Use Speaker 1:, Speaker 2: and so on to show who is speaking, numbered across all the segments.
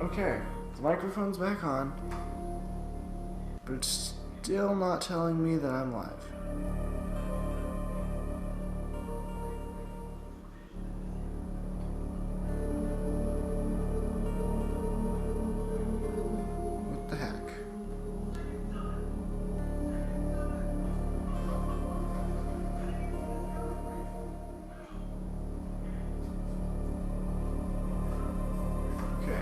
Speaker 1: Okay, the microphone's back on, but it's still not telling me that I'm live. What the heck? Okay.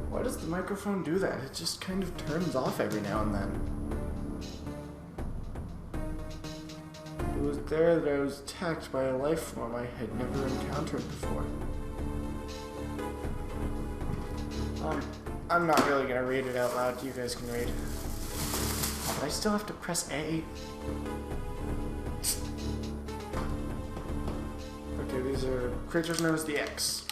Speaker 1: Why does the microphone do that? It just kind of turns off every now and then. It was there that I was attacked by a life form I had never encountered before. I'm not really gonna read it out loud. You guys can read. But I still have to press A. Okay, these are creatures known as the X.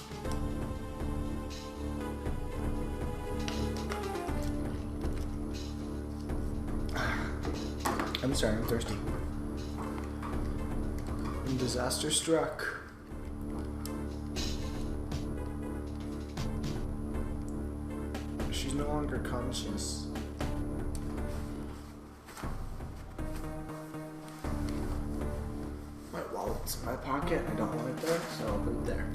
Speaker 1: I'm sorry, I'm thirsty. And disaster struck. She's no longer conscious. My wallet's in my pocket. I don't want it there, so I'll put it there.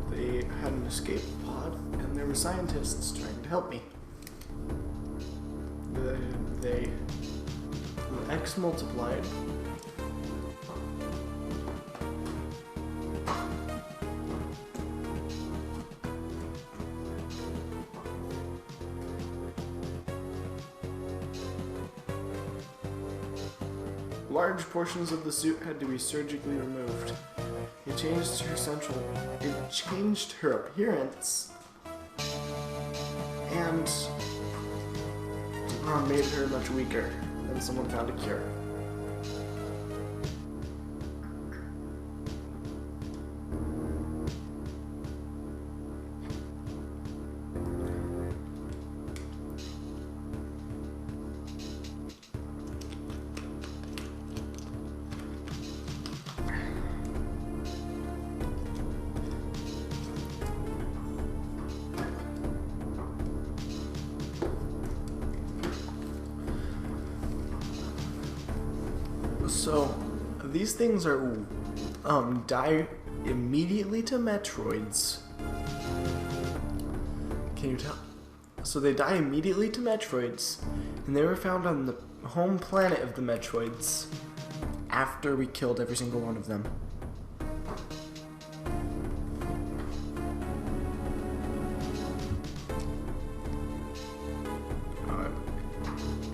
Speaker 1: They had an escape pod, and there were scientists trying to help me. The X multiplied. Large portions of the suit had to be surgically removed. It changed her appearance and made her much weaker, and someone found a cure. So, these things are, die immediately to Metroids. Can you tell? So they die immediately to Metroids, and they were found on the home planet of the Metroids after we killed every single one of them.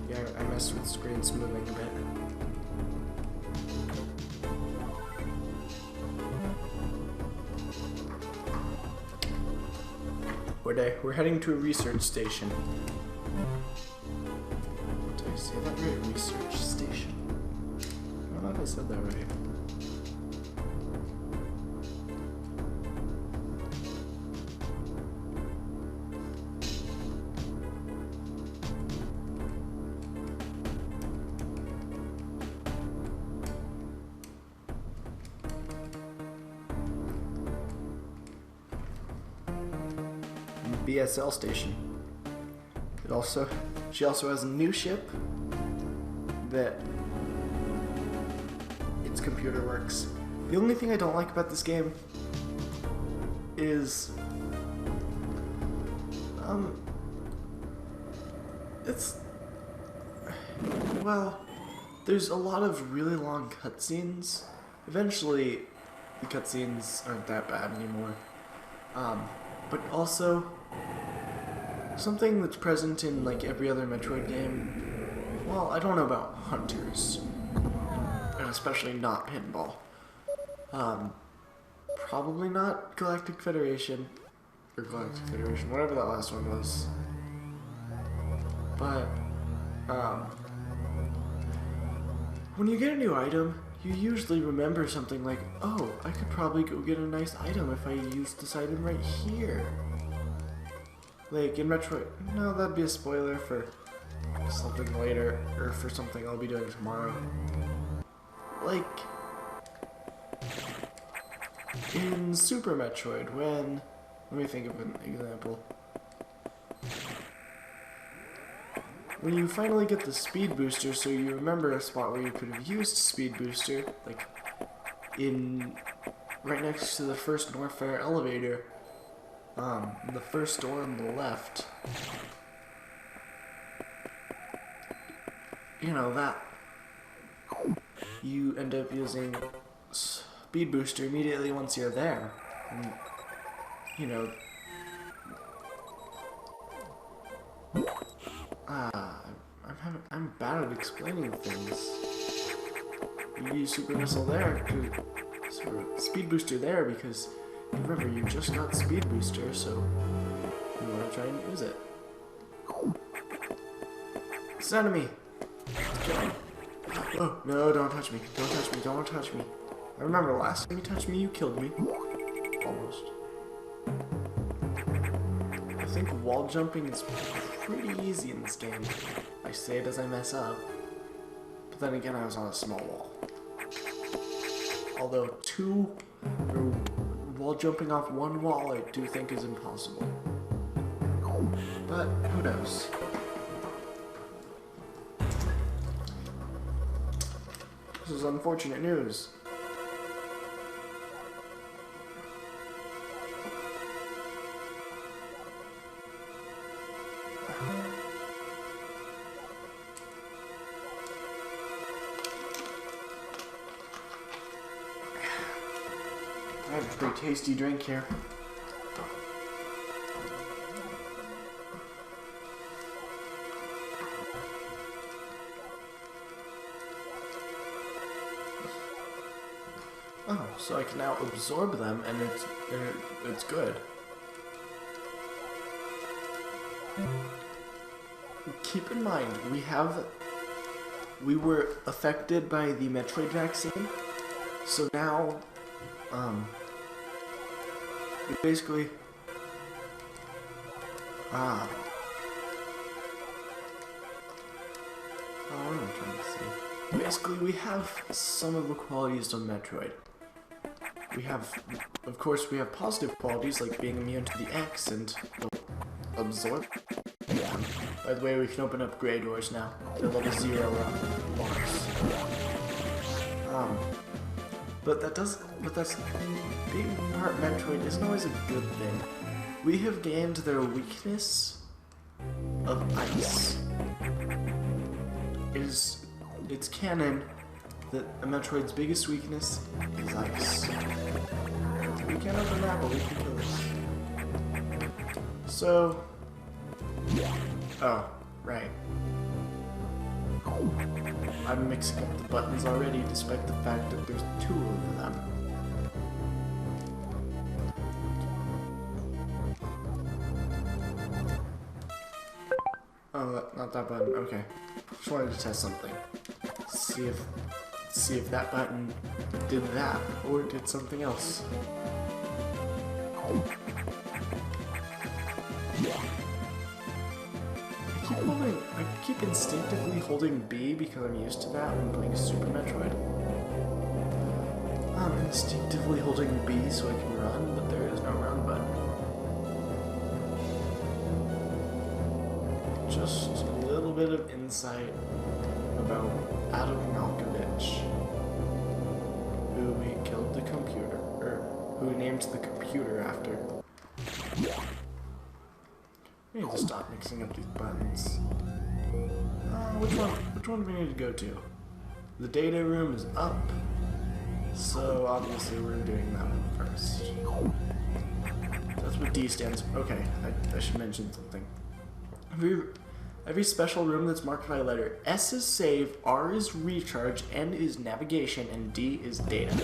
Speaker 1: Yeah, I messed with the screen smoothing a bit. We're heading to a research station. Did I say that right? Research station. I don't know if I said that right. BSL station. She also has a new ship that its computer works. The only thing I don't like about this game is there's a lot of really long cutscenes. Eventually, the cutscenes aren't that bad anymore. But also, something that's present in like every other Metroid game, well, I don't know about hunters, and especially not pinball. Probably not Galactic Federation, or Galactic Federation, whatever that last one was. But, when you get a new item, you usually remember something like, oh, I could probably go get a nice item if I used this item right here. Like in Metroid, no, that'd be a spoiler for something later, or for something I'll be doing tomorrow. Like, in Super Metroid, when, let me think of an example. When you finally get the speed booster, so you remember a spot where you could have used speed booster, like in right next to the first Norfair elevator, the first door on the left. You know that you end up using speed booster immediately once you're there, and, you know. I'm bad at explaining things. You use Super Missile there, Speed Booster there, because remember, you just got Speed Booster, so you want to try and use it. It's an enemy! Oh, no, don't touch me. Don't touch me, don't touch me. I remember last time you touched me, you killed me. Almost. I think wall jumping is pretty easy in this game. I say it as I mess up, but then again I was on a small wall. Although wall jumping off one wall I do think is impossible. But who knows? This is unfortunate news. I have a pretty tasty drink here. Oh, so I can now absorb them, and it's good. Keep in mind, we were affected by the Metroid vaccine, so now, we basically, what am I trying to say? Basically, we have some of the qualities of Metroid. We have, of course, we have positive qualities like being immune to the X and absorb. By the way, we can open up gray doors now. They're level 0 blocks. But that's being part Metroid isn't always a good thing. We have gained their weakness of ice. It's canon that a Metroid's biggest weakness is ice. We can't open that, but we can kill it. So, oh, right. I'm mixing up the buttons already, despite the fact that there's 2 of them. Oh, not that button. Okay. Just wanted to test something. See if that button did that or did something else. I keep instinctively holding B because I'm used to that when playing Super Metroid. I'm instinctively holding B so I can run, but there is no run button. just a little bit of insight about Adam Malkovich, who we killed the computer, or who we named the computer after. We need to stop mixing up these buttons. Which one do we need to go to? The data room is up, so obviously we're doing that one first. That's what D stands for. Okay, I should mention something. Every special room that's marked by letter S is save, R is recharge, N is navigation, and D is data.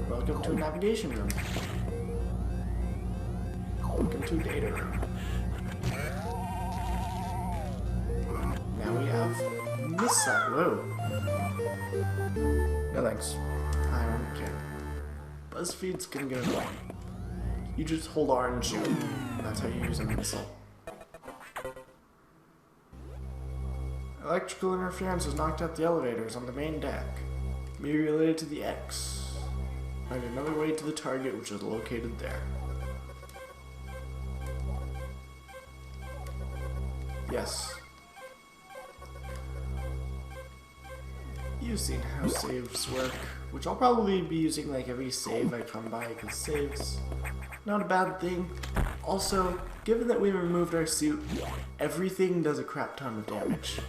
Speaker 1: Welcome to a navigation room. Welcome to a data room. Now we have missile. Whoa. No thanks. I don't care. BuzzFeed's gonna get annoying. You just hold R and shoot. That's how you use a missile. Electrical interference has knocked out the elevators on the main deck. May be related to the X. Find another way to the target, which is located there. Yes. You've seen how saves work, which I'll probably be using like every save I come by, because saves, not a bad thing. Also, given that we removed our suit, everything does a crap ton of damage.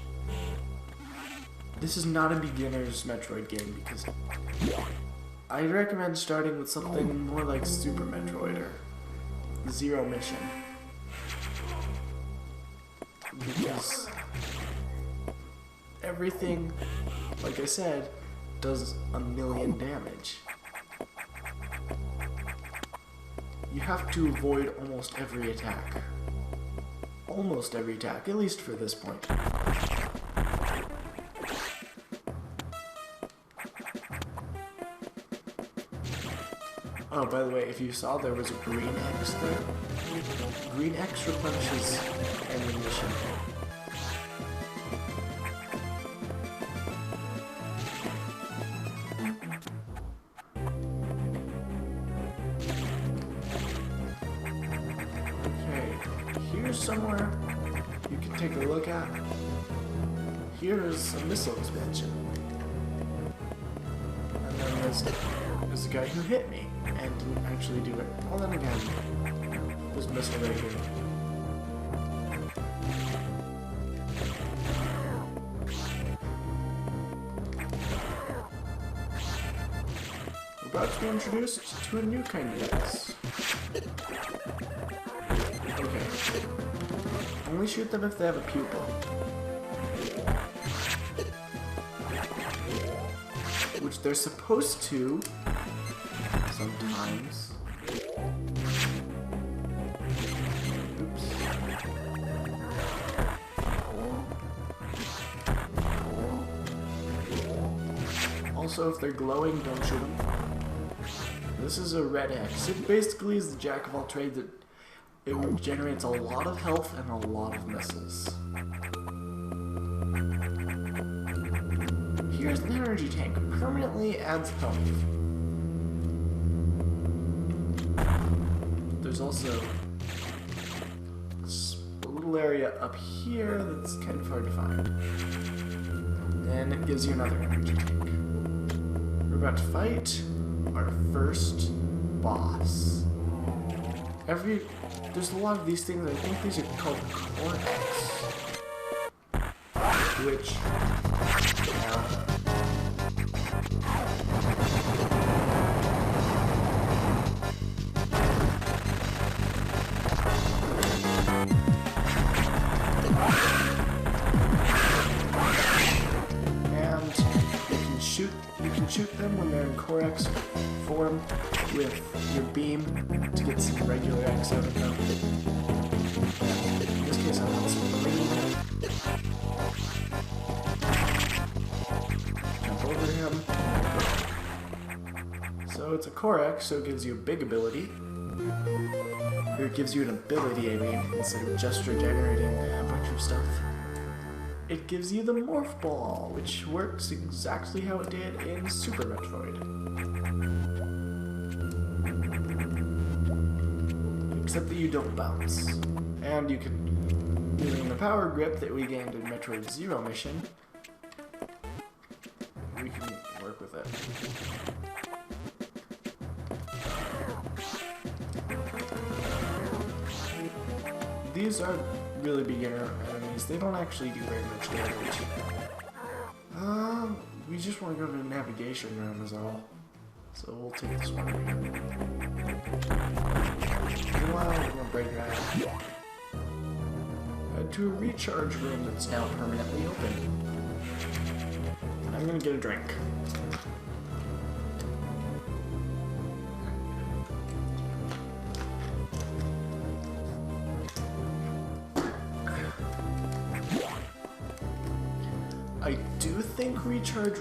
Speaker 1: This is not a beginner's Metroid game, because I'd recommend starting with something more like Super Metroid or Zero Mission. Because everything, like I said, does 1,000,000 damage. You have to avoid almost every attack. Almost every attack, at least for this point. Oh, by the way, if you saw, there was a green X there. Green X replenishes ammunition. Okay, here's somewhere you can take a look at. Here's a missile expansion. And then there's the guy who hit me and didn't actually do it. Well, then again, there's a missile right here. We're about to be introduced to a new kind of X. Okay. Only shoot them if they have a pupil. Which they're supposed to sometimes. Oops. Also, if they're glowing, don't shoot them. This is a red X. It basically is the jack of all trades. It generates a lot of health and a lot of missiles. Here's an energy tank. Permanently adds health. There's also a little area up here that's kind of hard to find. And it gives you another energy tank. We're about to fight our first boss. There's a lot of these things. I think these are called cortex, which you can shoot them when they're in Corex form with your beam to get some regular X out of them. In this case, I want some green. Jump over him. So it's a Corex, so it gives you a big ability. Or it gives you an ability, I mean, instead of just regenerating a bunch of stuff. It gives you the Morph Ball, which works exactly how it did in Super Metroid. Except that you don't bounce. And you can Using the power grip that we gained in Metroid Zero mission, we can work with it. These are really beginner enemies. They don't actually do very much damage. We just want to go to the navigation room is all. So we'll take this one. Meanwhile, we're gonna break that. Head to a recharge room that's now permanently open. I'm gonna get a drink. I do think recharge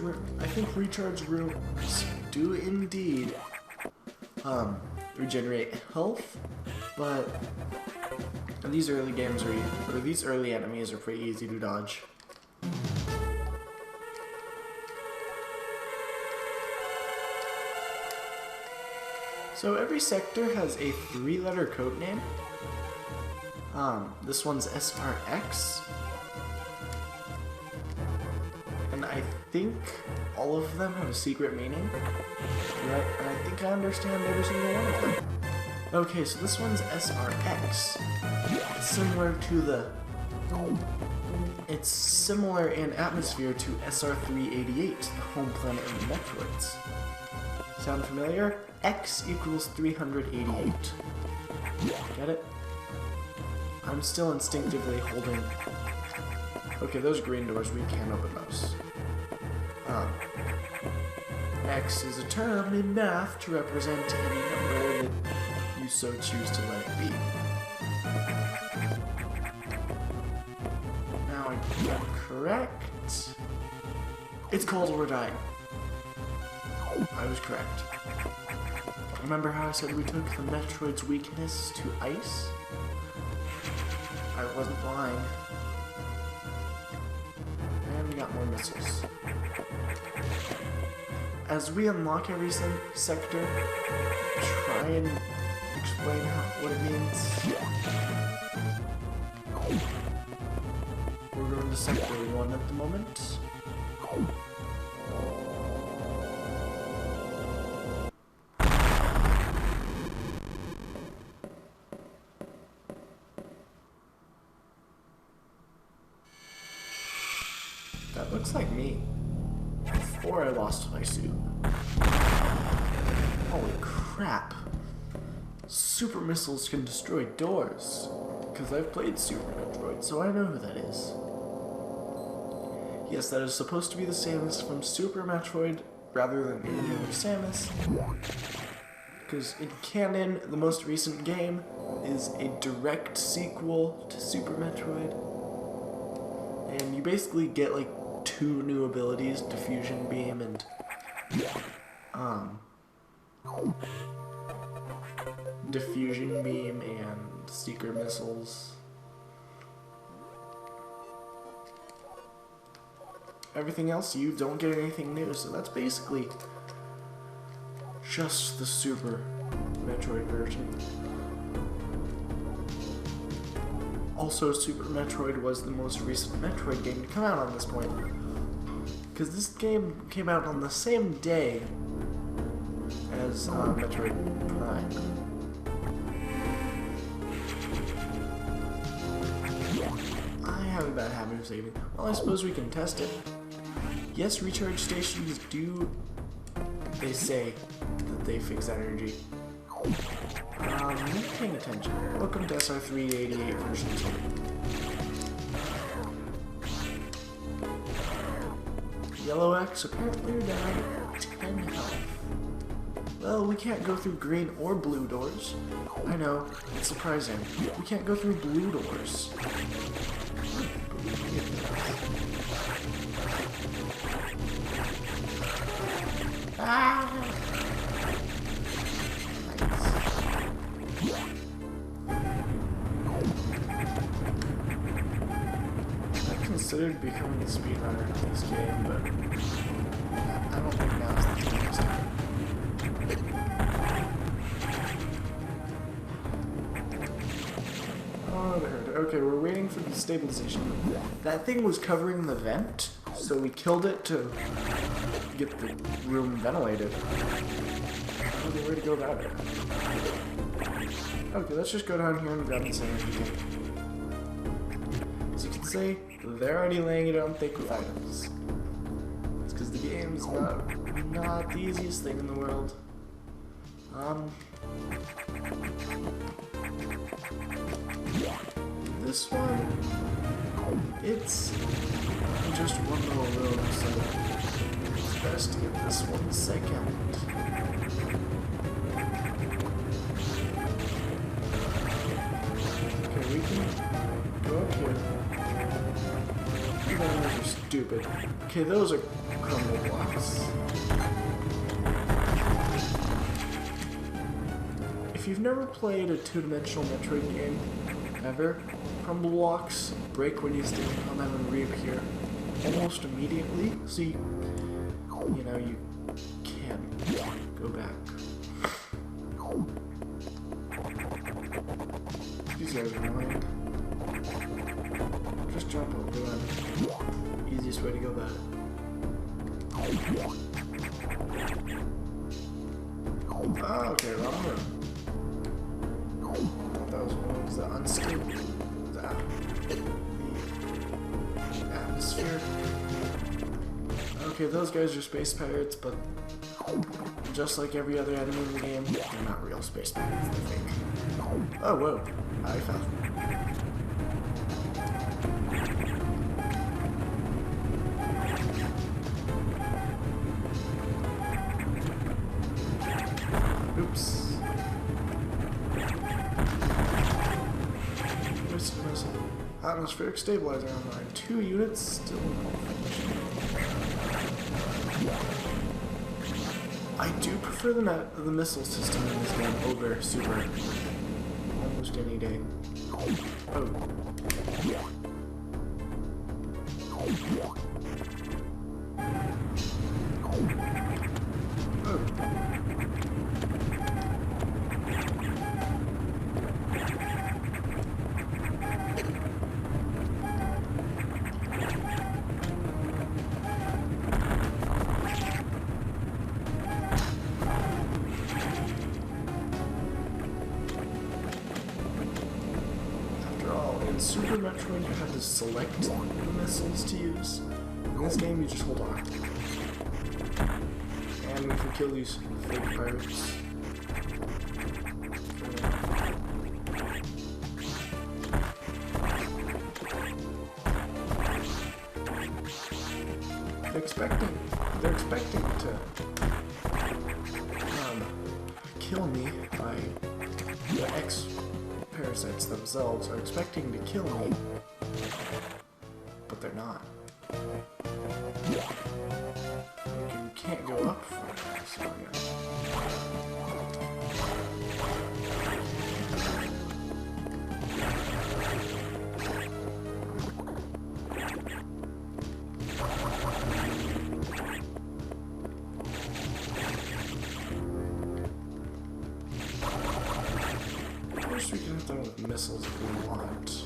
Speaker 1: rooms do indeed regenerate health, but these early games or these early enemies are pretty easy to dodge. So every sector has a 3-letter code name. This one's SRX. And I think all of them have a secret meaning. Right? And I think I understand every single one of them. Okay, so this one's SRX. It's similar in atmosphere to SR388, the home planet of the Metroids. Sound familiar? X equals 388. Get it? I'm still instinctively holding... Okay, those green doors, we can't open those. X is a term in math to represent any number that you so choose to let it be. Now I got correct. It's cold or we're dying. I was correct. Remember how I said we took the Metroid's weakness to ice? I wasn't lying. And we got more missiles. As we unlock every sector, try and explain what it means. We're going to sector 1 at the moment. That looks like me. Before I lost my suit. Holy crap. Super missiles can destroy doors. Because I've played Super Metroid, so I know who that is. Yes, that is supposed to be the Samus from Super Metroid rather than any other Samus. Because in canon, the most recent game is a direct sequel to Super Metroid. And you basically get like 2 new abilities, Diffusion Beam and Diffusion Beam and Seeker Missiles. Everything else, you don't get anything new, so that's basically just the Super Metroid version. Also, Super Metroid was the most recent Metroid game to come out on this point. Because this game came out on the same day as Metroid Prime. I have a bad habit of saving. Well, I suppose we can test it. Yes, recharge stations do, they say that they fix energy. I'm not paying attention. Welcome to SR388 version 2. Yellow X, apparently you're down 10 health. Well, we can't go through green or blue doors. I know, it's surprising. We can't go through blue doors. Ah! I considered becoming a speedrunner in this game, but I don't think now's the time. Oh, it hurt. Okay, we're waiting for the stabilization. That thing was covering the vent, so we killed it to get the room ventilated. Okay, where to go about it? Okay, let's just go down here and grab the sandwich. As you can see, they're already laying it on thick with items. It's because the game's not the easiest thing in the world. This one, it's just one little room, so it's best to get this one second. Okay, we can go up here. Those are stupid. Okay, those are crumble blocks. If you've never played a two-dimensional Metroid game, ever, crumble blocks break when you stand on them and reappear almost immediately, so you know, you can't go back. These guys are annoying. Just jump over them. Easiest way to go about it. Oh, okay, wrong room. That was the unstable. The atmosphere. Okay, those guys are space pirates, but just like every other enemy in the game, they're not real space pirates, I think. Oh, whoa. I fell. Oops. Atmospheric stabilizer online. 2 units still malfunctioning. I do prefer the missile system in this game over Super almost any day. Oh. Super Metroid, you have to select the missiles to use. In this game, you just hold on. And we can kill these fake pirates. They're expecting to kill me by the parasites themselves are expecting to kill me, but they're not. You can't go up from there, so yeah. We can hit them with missiles if we want.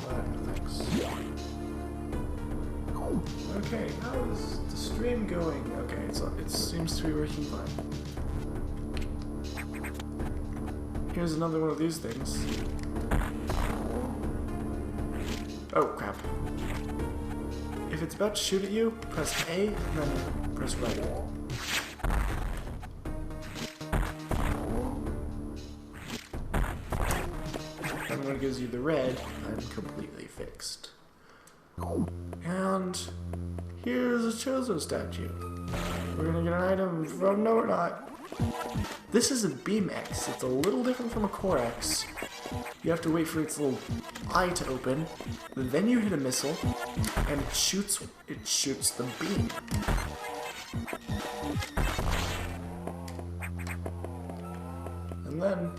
Speaker 1: But thanks. Okay, how is the stream going? Okay, it seems to be working fine. Here's another one of these things. Oh, crap. If it's about to shoot at you, press A and then press right. And when it gives you the red, I'm completely fixed. And here's a Chozo statue. We're gonna get an item from... No, we're not. This is a Beam X. It's a little different from a Core X. You have to wait for its little eye to open. Then you hit a missile, and it shoots the beam. And then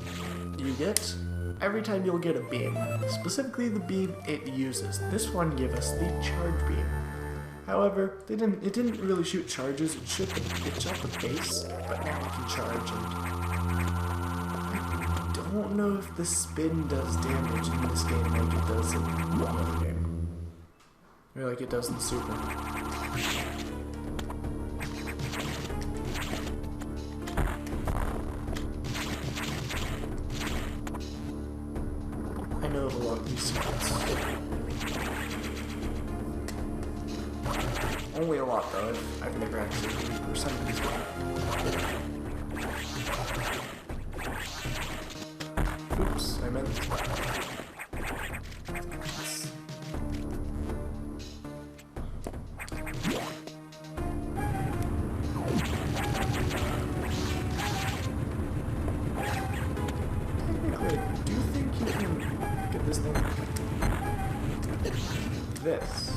Speaker 1: you get... Every time you'll get a beam, specifically the beam it uses. This one gave us the charge beam. However, it didn't really shoot charges. It shot the base, but now it can charge. And I don't know if the spin does damage in this game like it does in the other game. Or like it does in the Super. I know of a lot of these secrets. Only a lot though, I've never actually 100% of these games. Oops, I meant this one. Technically, I do think you can get this thing. This.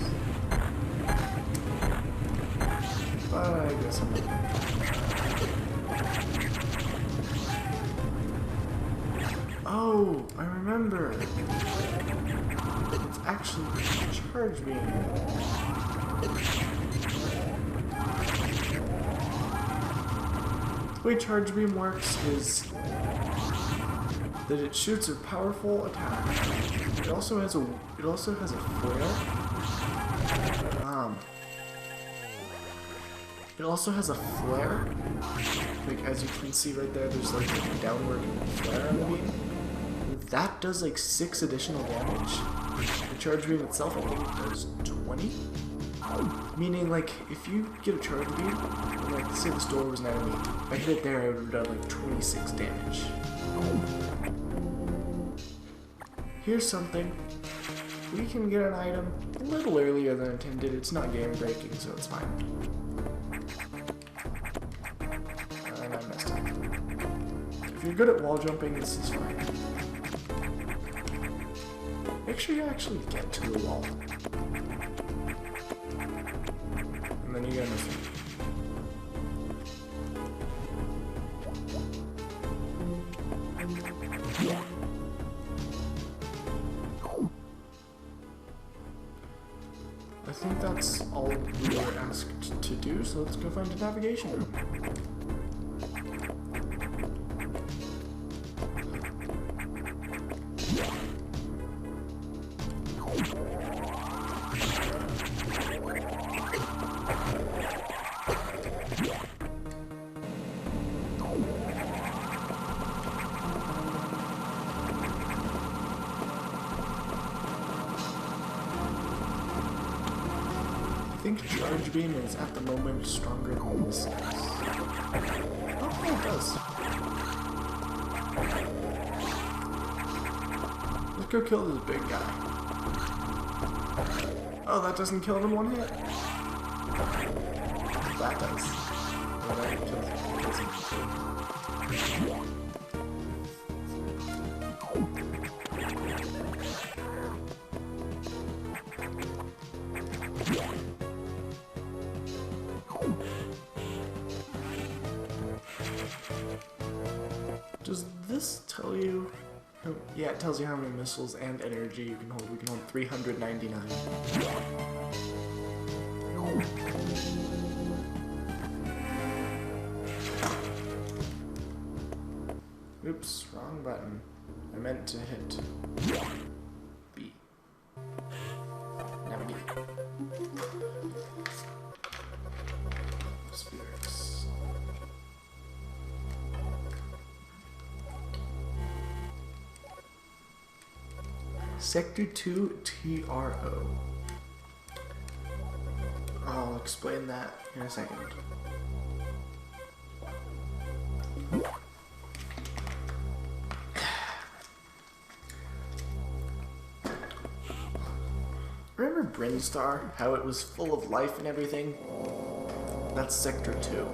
Speaker 1: But I guess I'm not. Oh, I remember. It's actually charge beam. The way charge beam works is that it shoots a powerful attack. It also has a flare. It also has a flare. Like as you can see right there, there's like a downward flare on the beam. That does like 6 additional damage. The charge beam itself, I think, does 20. Meaning, like, if you get a charge beam, and, like, say this door was an enemy, if I hit it there, I would have done like 26 damage. Here's something. We can get an item a little earlier than intended. It's not game breaking, so it's fine. And I messed up. If you're good at wall jumping, this is fine. Make sure you actually get to the wall. And then you're gonna miss it. I think that's all we were asked to do, so let's go find a navigation room. I think charge beam is at the moment stronger than this is. Oh, it does. Let's go kill this big guy. Oh, that doesn't kill him in one hit. That does. Oh, that kills him. Does this tell you? Oh, yeah, it tells you how many missiles and energy you can hold. We can hold 399. Oops, wrong button. I meant to hit B. Navigate. Spirits. Sector 2 TRO. I'll explain that in a second. Remember Brinstar? How it was full of life and everything? That's Sector 2.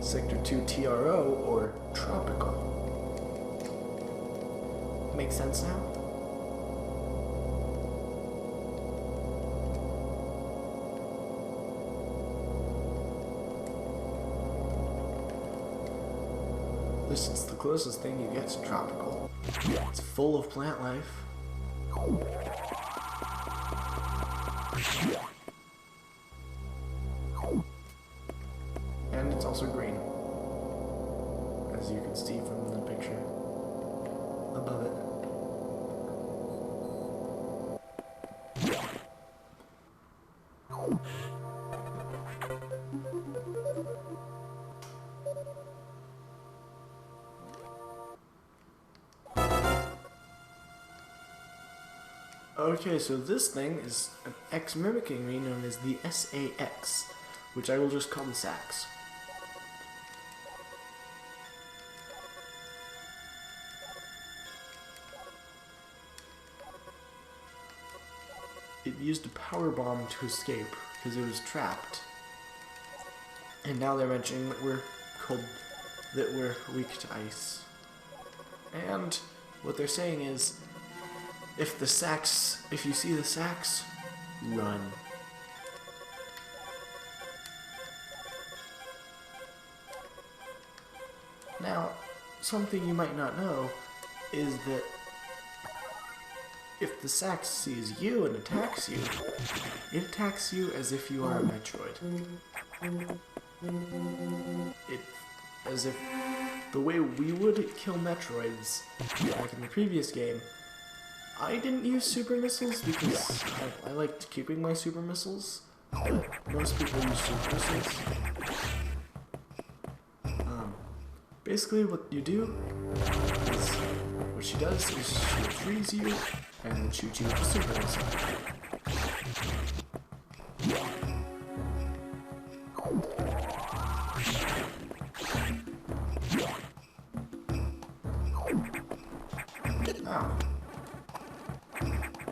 Speaker 1: Sector 2 TRO, or Tropical. Makes sense now? This is the closest thing you get to tropical. It's full of plant life. And it's also green, as you can see from the picture. of it. Okay, so this thing is an X mimicking me known as the SAX, which I will just call the sax. It used a power bomb to escape because it was trapped. And now they're mentioning that we're weak to ice. And what they're saying is, if you see the sax, run. Now, something you might not know is that if the sax sees you and attacks you, it attacks you as if you are a Metroid. As if the way we would kill Metroids back in the previous game. I didn't use super missiles because I liked keeping my super missiles, but most people use super missiles. Basically what you do is, what she does is she'll freeze you and then shoot you with a super missile. Ow.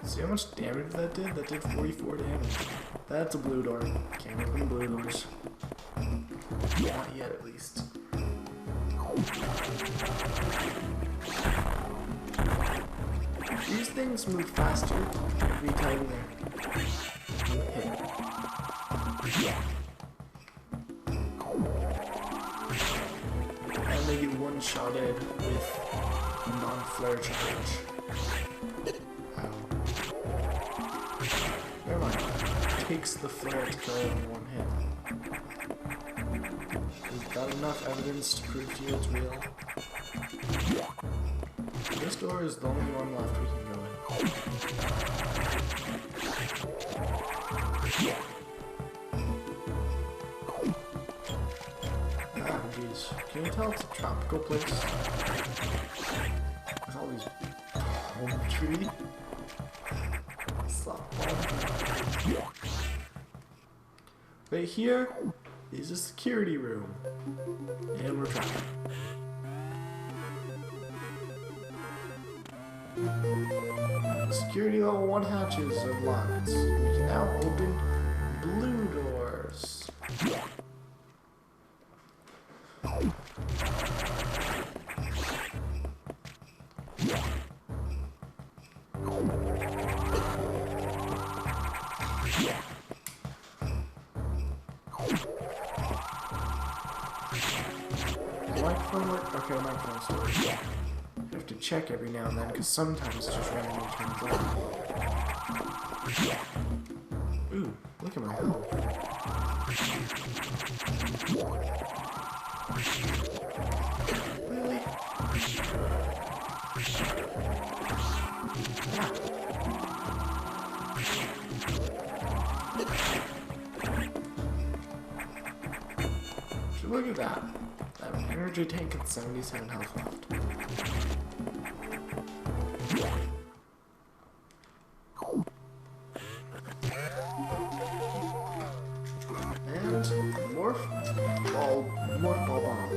Speaker 1: See how much damage that did? That did 44 damage. That's a blue door. Can't open blue doors. Not yet, at least. These things move faster every time they're hit. And they get one-shotted with a non-flare charge. Never mind. It takes the flare to kill it in one hit. Is that enough evidence to prove to you it's real? This door is the only one left we can go in. Ah, jeez. Can you tell it's a tropical place? With all these palm trees? Right here is a security room, and we're trapped. Security level 1 hatches are locked. We can now open blue doors. Microphone work? Okay, microphone's working. I have to check every now and then because sometimes it's just randomly turns on. Ooh, look at my health. Really? So look at that. I have an energy tank and 77 health left. And morph ball bomb.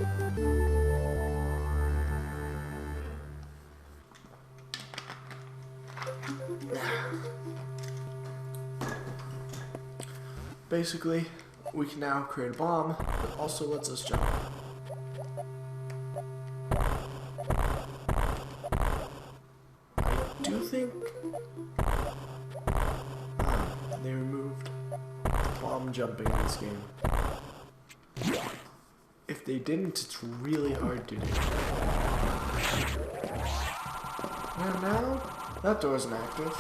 Speaker 1: Basically, we can now create a bomb that also lets us jump. I do think they removed bomb jumping in this game. If they didn't, it's really hard to do. And now, that door isn't active.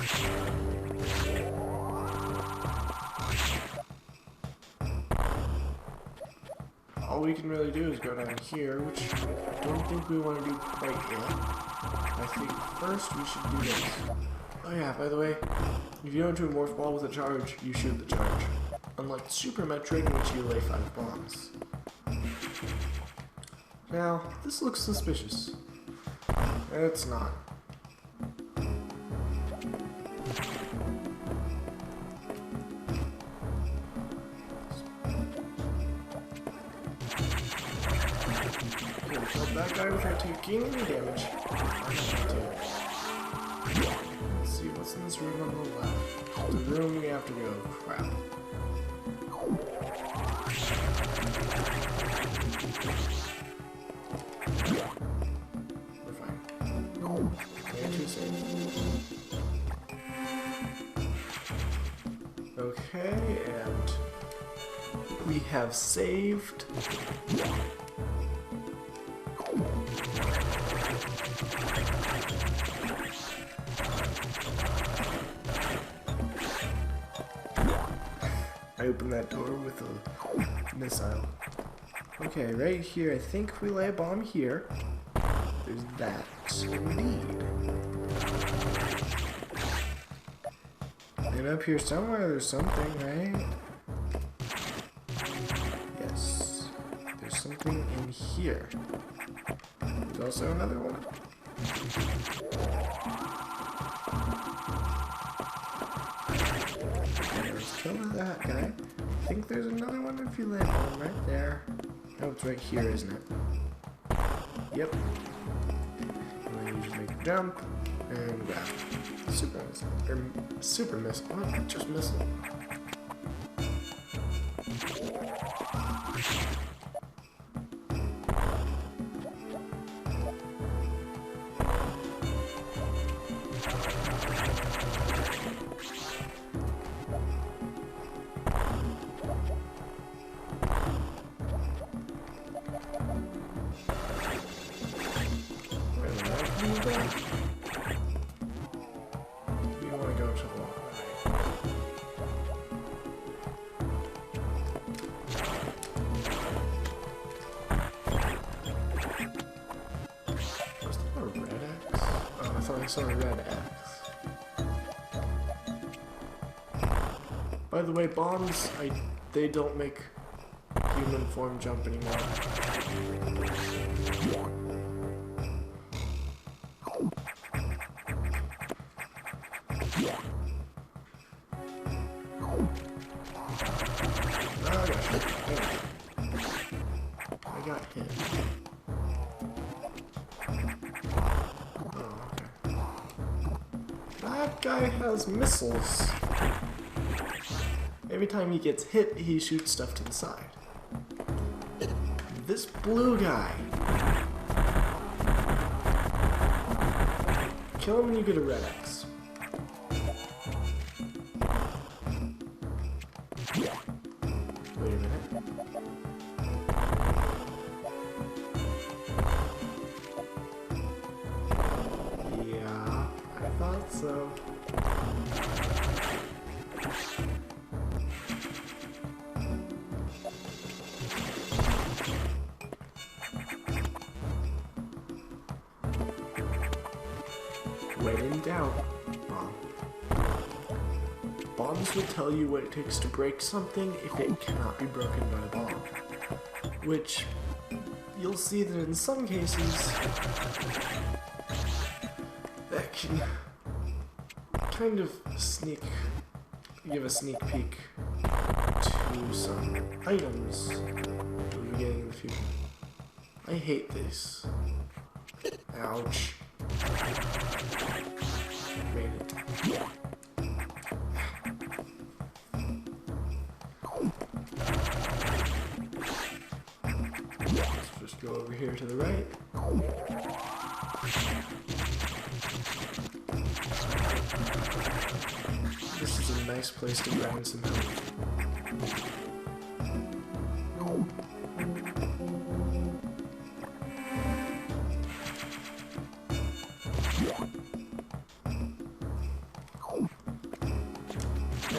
Speaker 1: all we can really do is go down here, which I don't think we want to do quite yet. I think first we should do this. Oh yeah, by the way, if you go into a morph ball with a charge, you shoot the charge. Unlike Super Metroid, in which you lay 5 bombs. Now, this looks suspicious. It's not. Okay, we killed that guy without taking any damage. Let's see what's in this room on the left. The room we have to go. Crap. We're fine. Okay, too safe. Okay, and we have saved. I opened that door with a missile. Okay, right here, I think we lay a bomb here. There's that. Indeed. And up here somewhere there's something, right? Yes. There's something in here. There's also another one. Okay, let's kill that guy. I think there's another one if you lay a bomb right there. Oh, it's right here, isn't it? Yep. And then you just make a jump and grab. Super missile. Or super missile. What? Just missile. We want to go to the right. Was that a red X? Oh, I thought I saw a red X. By the way, bombs, they don't make human form jump anymore. I got hit. Oh, okay. That guy has missiles. Every time he gets hit, he shoots stuff to the side. This blue guy. Kill him and you get a red X. Wait a minute. Yeah, I thought so. When in doubt, bomb. Bombs will tell you what it takes to break something if it cannot be broken by a bomb. Which, you'll see that in some cases, that can kind of give a sneak peek to some items we'll be getting in the future. I hate this. Ouch. Made it. Let's just go over here to the right. This is a nice place to grind some health.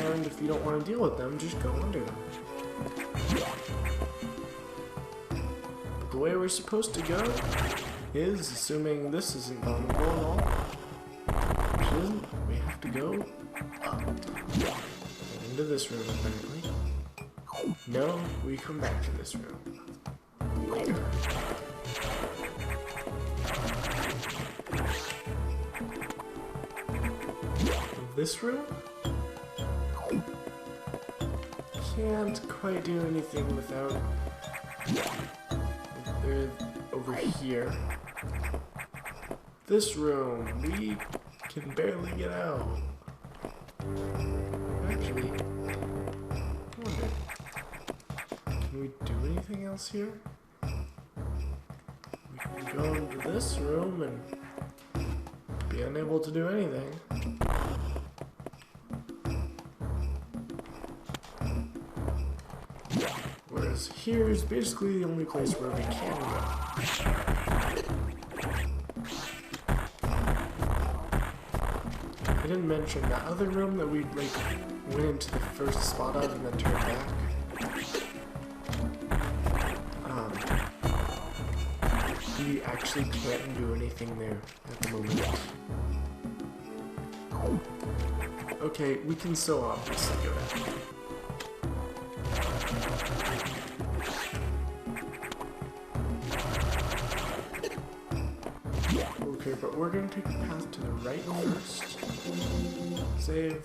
Speaker 1: And if you don't want to deal with them, just go under them. the way we're supposed to go is, assuming this isn't vulnerable at all, which isn't, we have to go up. Into this room, apparently. No, we come back to this room. Later. This room? Can't quite do anything without... They're over here. This room, we can barely get out. Actually, I wonder, can we do anything else here? We can go into this room and be unable to do anything. Whereas here is basically the only place where we can go. I didn't mention that other room that we went into the first spot of and then turned back. We actually can't do anything there at the moment. Okay, we can so obviously go down. Okay, but we're going to take the path to the right first. Save.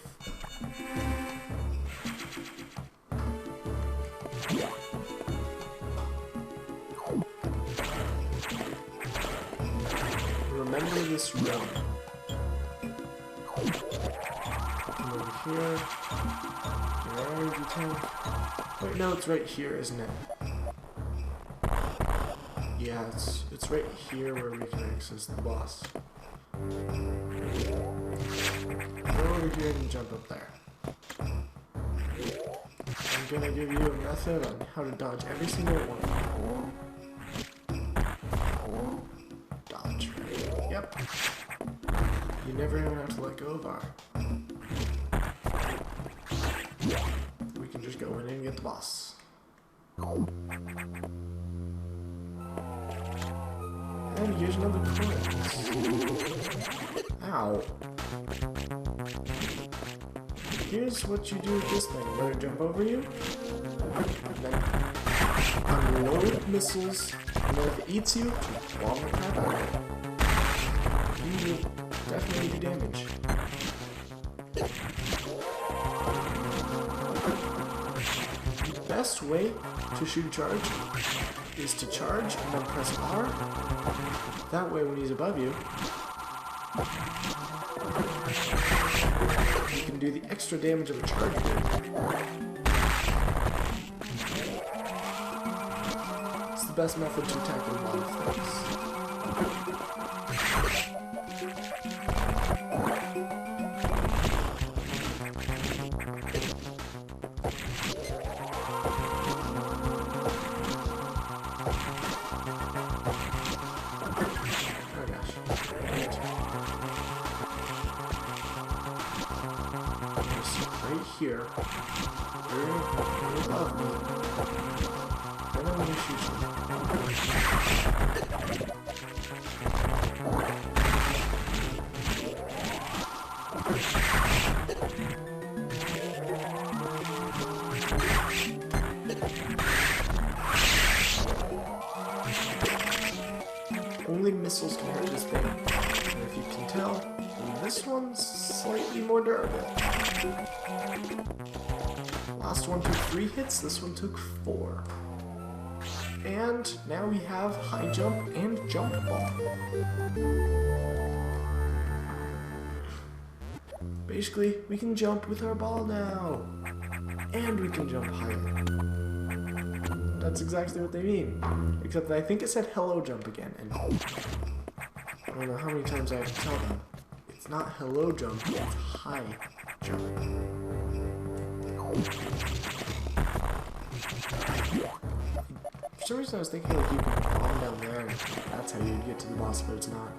Speaker 1: Remember this room. Come over here. Energy tank. Wait, no, it's right here, isn't it? Yeah, it's right here where we can access the boss. Go over here and jump up there. I'm gonna give you a method on how to dodge every single one. Dodge. Yep. You never even have to let go of R. We can just go in and get the boss. And here's another coin. Ow. Here's what you do with this thing. Let it jump over you. And then unload missiles. And then if it eats you, bomb the crap out of it. You will definitely do damage. The best way to shoot charge is to charge and then press R. That way when he's above you, you can do the extra damage of a charge move. It's the best method to attack a lot of things. Here, very above me. Then I'm gonna shoot you. Only missiles can hurt this thing, and if you can tell, this one's slightly more durable. Last one took 3 hits, this one took 4. And now we have high jump and jump ball. Basically, we can jump with our ball now. And we can jump higher. That's exactly what they mean. Except that I think it said hello jump again. And I don't know how many times I have to tell them. It's not hello jump, it's high jump. For some reason I was thinking like you could climb down there and that's how you'd get to the boss, but it's not.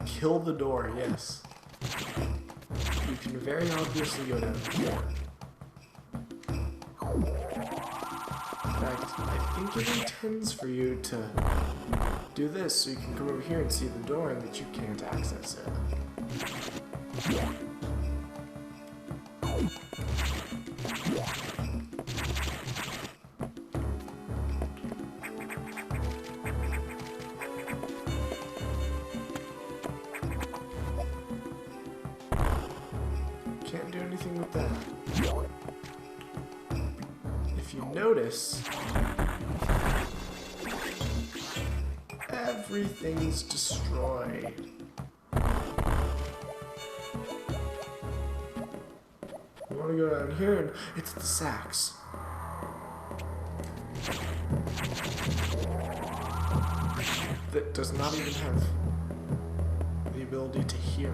Speaker 1: Kill the door, yes. You can very obviously go down here. In fact, I think it intends for you to do this so you can come over here and see the door and that you can't access it. Can't do anything with that. If you notice, everything's destroyed. You want to go down here and it's the sacks. That does not even have the ability to hear.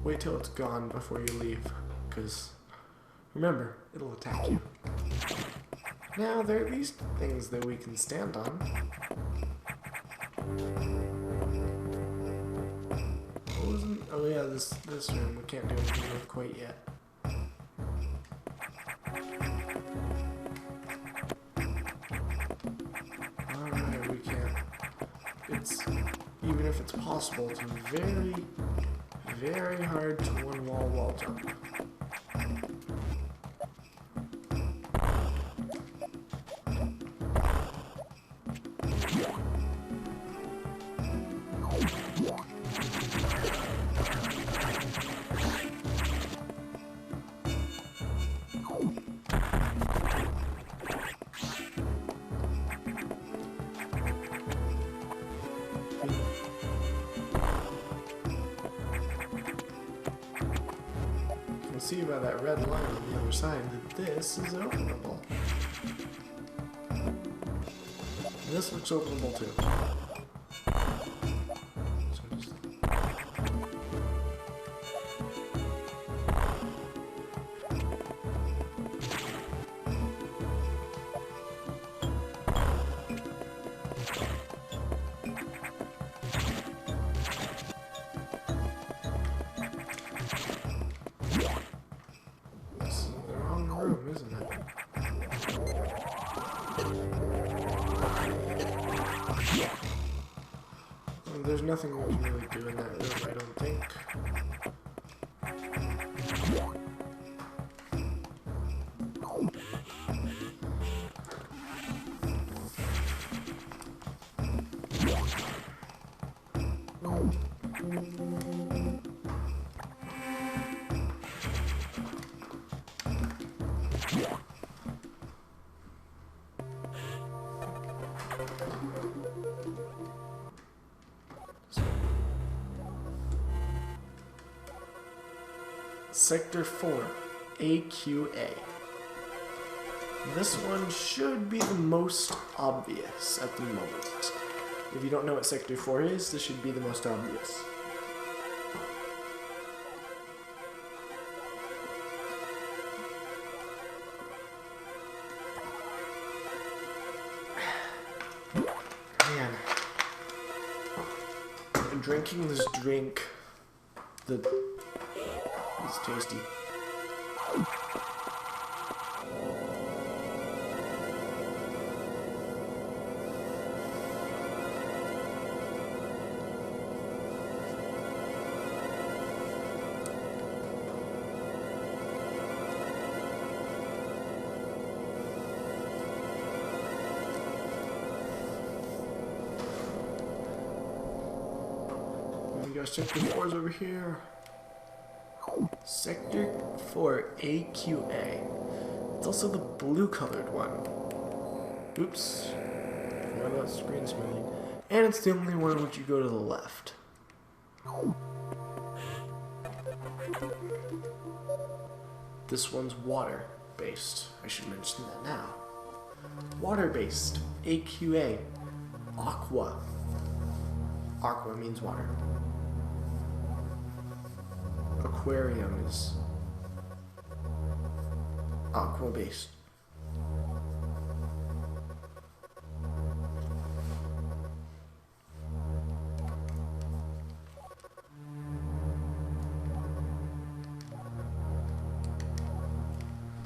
Speaker 1: Wait till it's gone before you leave, because remember, it'll attack you. Now, there are these things that we can stand on. What wasn't... Oh yeah, this room we can't do anything with quite yet. Alright, we can't. It's... Even if it's possible, it's very, very hard to wall jump. See by that red line on the other side that this is openable. And this looks openable too. So just... Isn't it? Well, there's nothing we can really do in that room, I don't think. Sector 4, AQA. This one should be the most obvious at the moment. If you don't know what Sector 4 is, this should be the most obvious. Man. I'm drinking this drink that is tasty. We got Sector 4's over here. Sector 4 AQA. It's also the blue colored one. Oops. Forgot about screen smoothing. And it's the only one which you go to the left. This one's water based. I should mention that now. Water based. AQA. Aqua. Aqua means water. Aquarium is aqua based.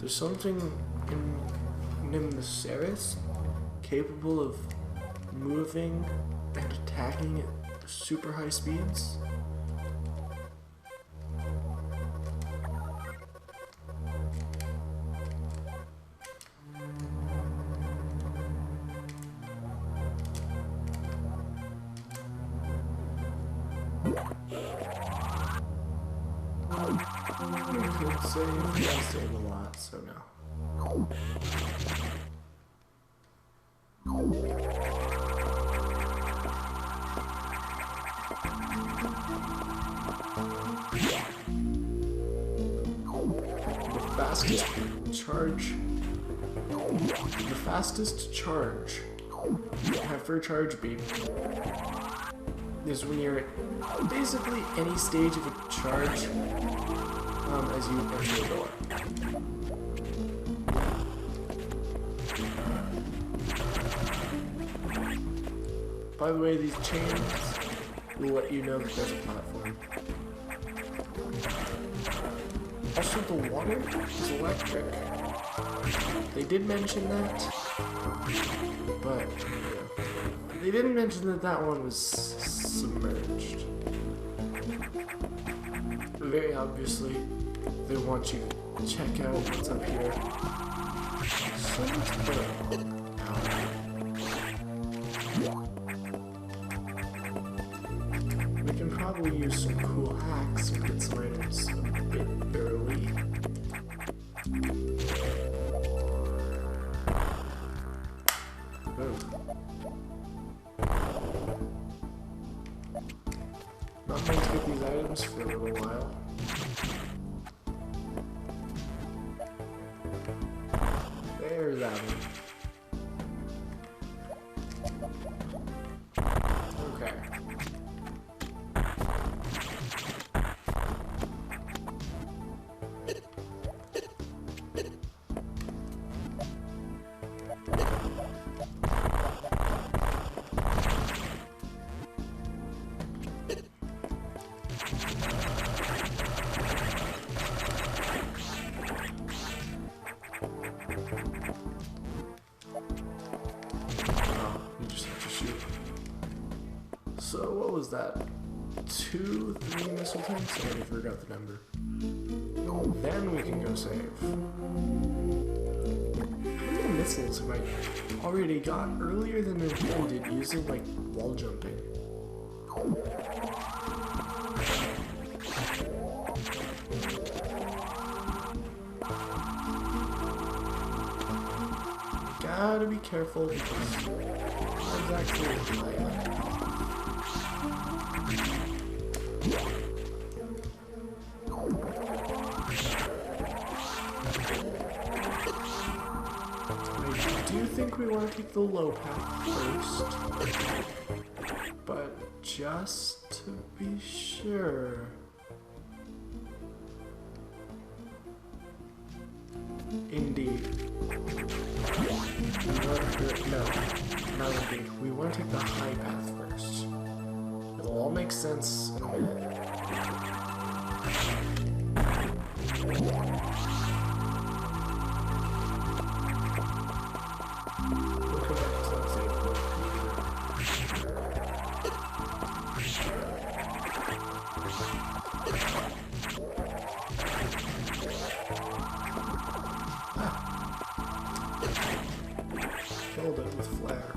Speaker 1: There's something in Nimnoceros capable of moving and attacking at super high speeds. We could save a lot, so no. The fastest charge for charge beam is when you're at basically any stage of a charge as you enter the door. By the way, these chains will let you know that there's a platform. Also, the water is electric. They did mention that, but yeah. They didn't mention that that one was submerged. Very obviously, they want you to check out what's up here. So let's put it out. We can probably use some cool hacks and get some items a bit early. Not going to get these items for a little while. There's that one. Okay. So what was that? 2, 3 missile tanks? I already forgot the number. Then we can go save. How many missiles have I already got earlier than intended using like wall jumping? Gotta be careful because there's actually a pilot. I do think we want to take the low path first, but just to be sure. Indeed. No, indeed. We want to take the high path first. It'll all make sense in a minute. Killed it with flare.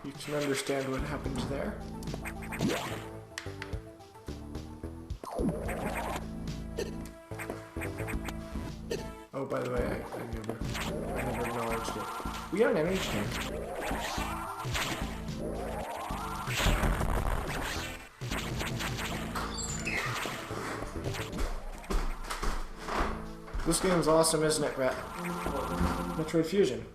Speaker 1: You can understand what happened there. Oh, by the way, I never acknowledged it. We got an energy tank. This game's awesome, isn't it, Brett? Metroid Fusion.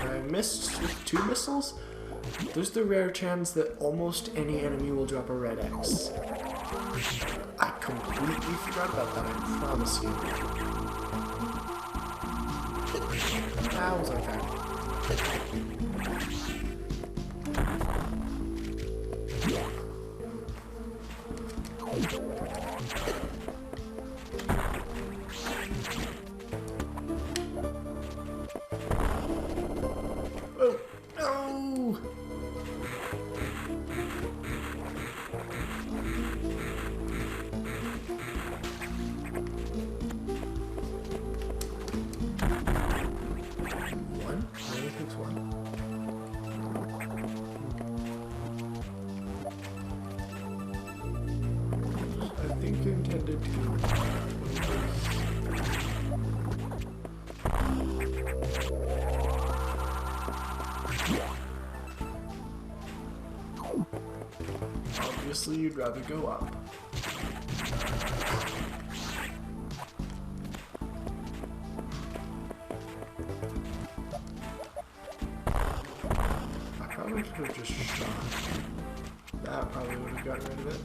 Speaker 1: I missed with 2 missiles? there's the rare chance that almost any enemy will drop a red X. I completely forgot about that, I promise you. That was okay. Oh, no! One? Only takes one. I think you intended to. Obviously, you'd rather go up. I probably could have just shot. That probably would have gotten rid of it.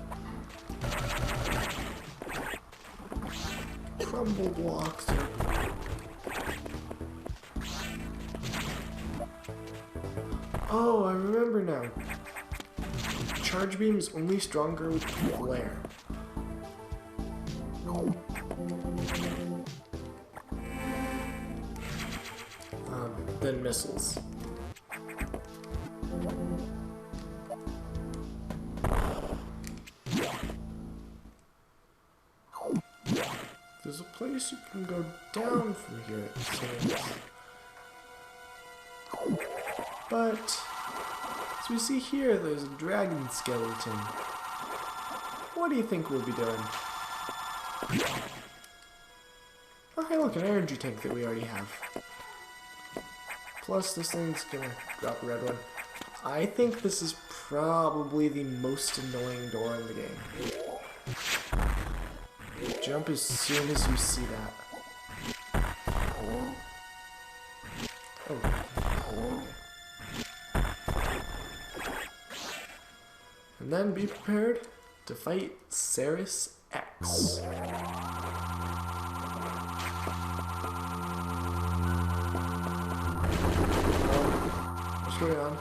Speaker 1: Crumble blocks. Oh, I remember now. Charge beam is only stronger with flare. Than missiles. There's a place you can go down from here, it seems. But as we see here, there's a dragon skeleton. What do you think we'll be doing? Oh, hey, look, an energy tank that we already have. Plus, this thing's gonna drop a red one. I think this is probably the most annoying door in the game. Jump as soon as you see that. Oh. And then be prepared to fight Ceres X. What's going on?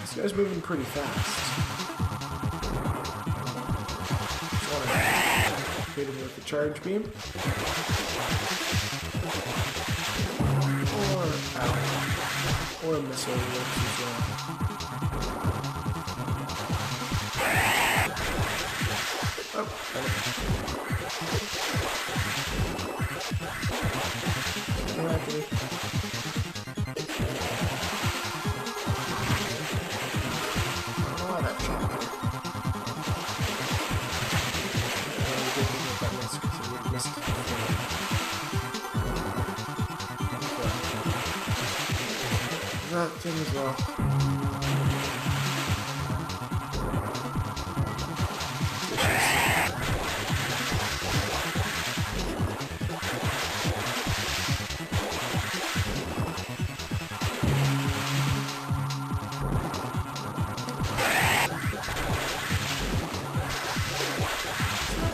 Speaker 1: This guy's moving pretty fast. Just want to hit him with the charge beam. Or a missile works as well. Oh, got it. Come after me. Oh, that shot. That missed because it missed. That thing as well.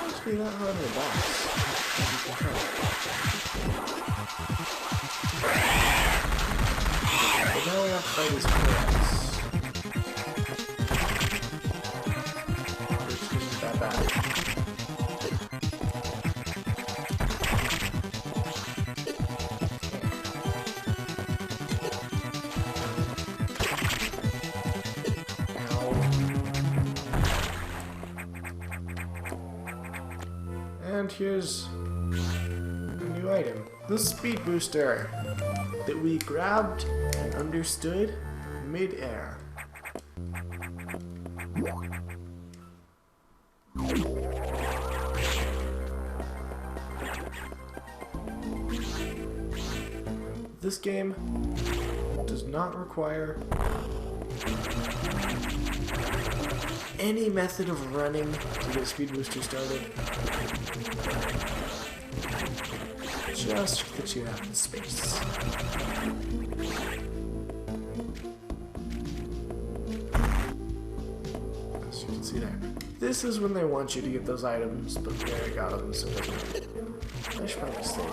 Speaker 1: It's not hard of a boss. Now we have to fight his parents. Which isn't that bad. Ow. And here's a new item. The speed booster that we grabbed and understood mid-air. This game does not require any method of running to get speed booster started. Just that you have the space. This is when they want you to get those items, but we already got them, so I should probably save.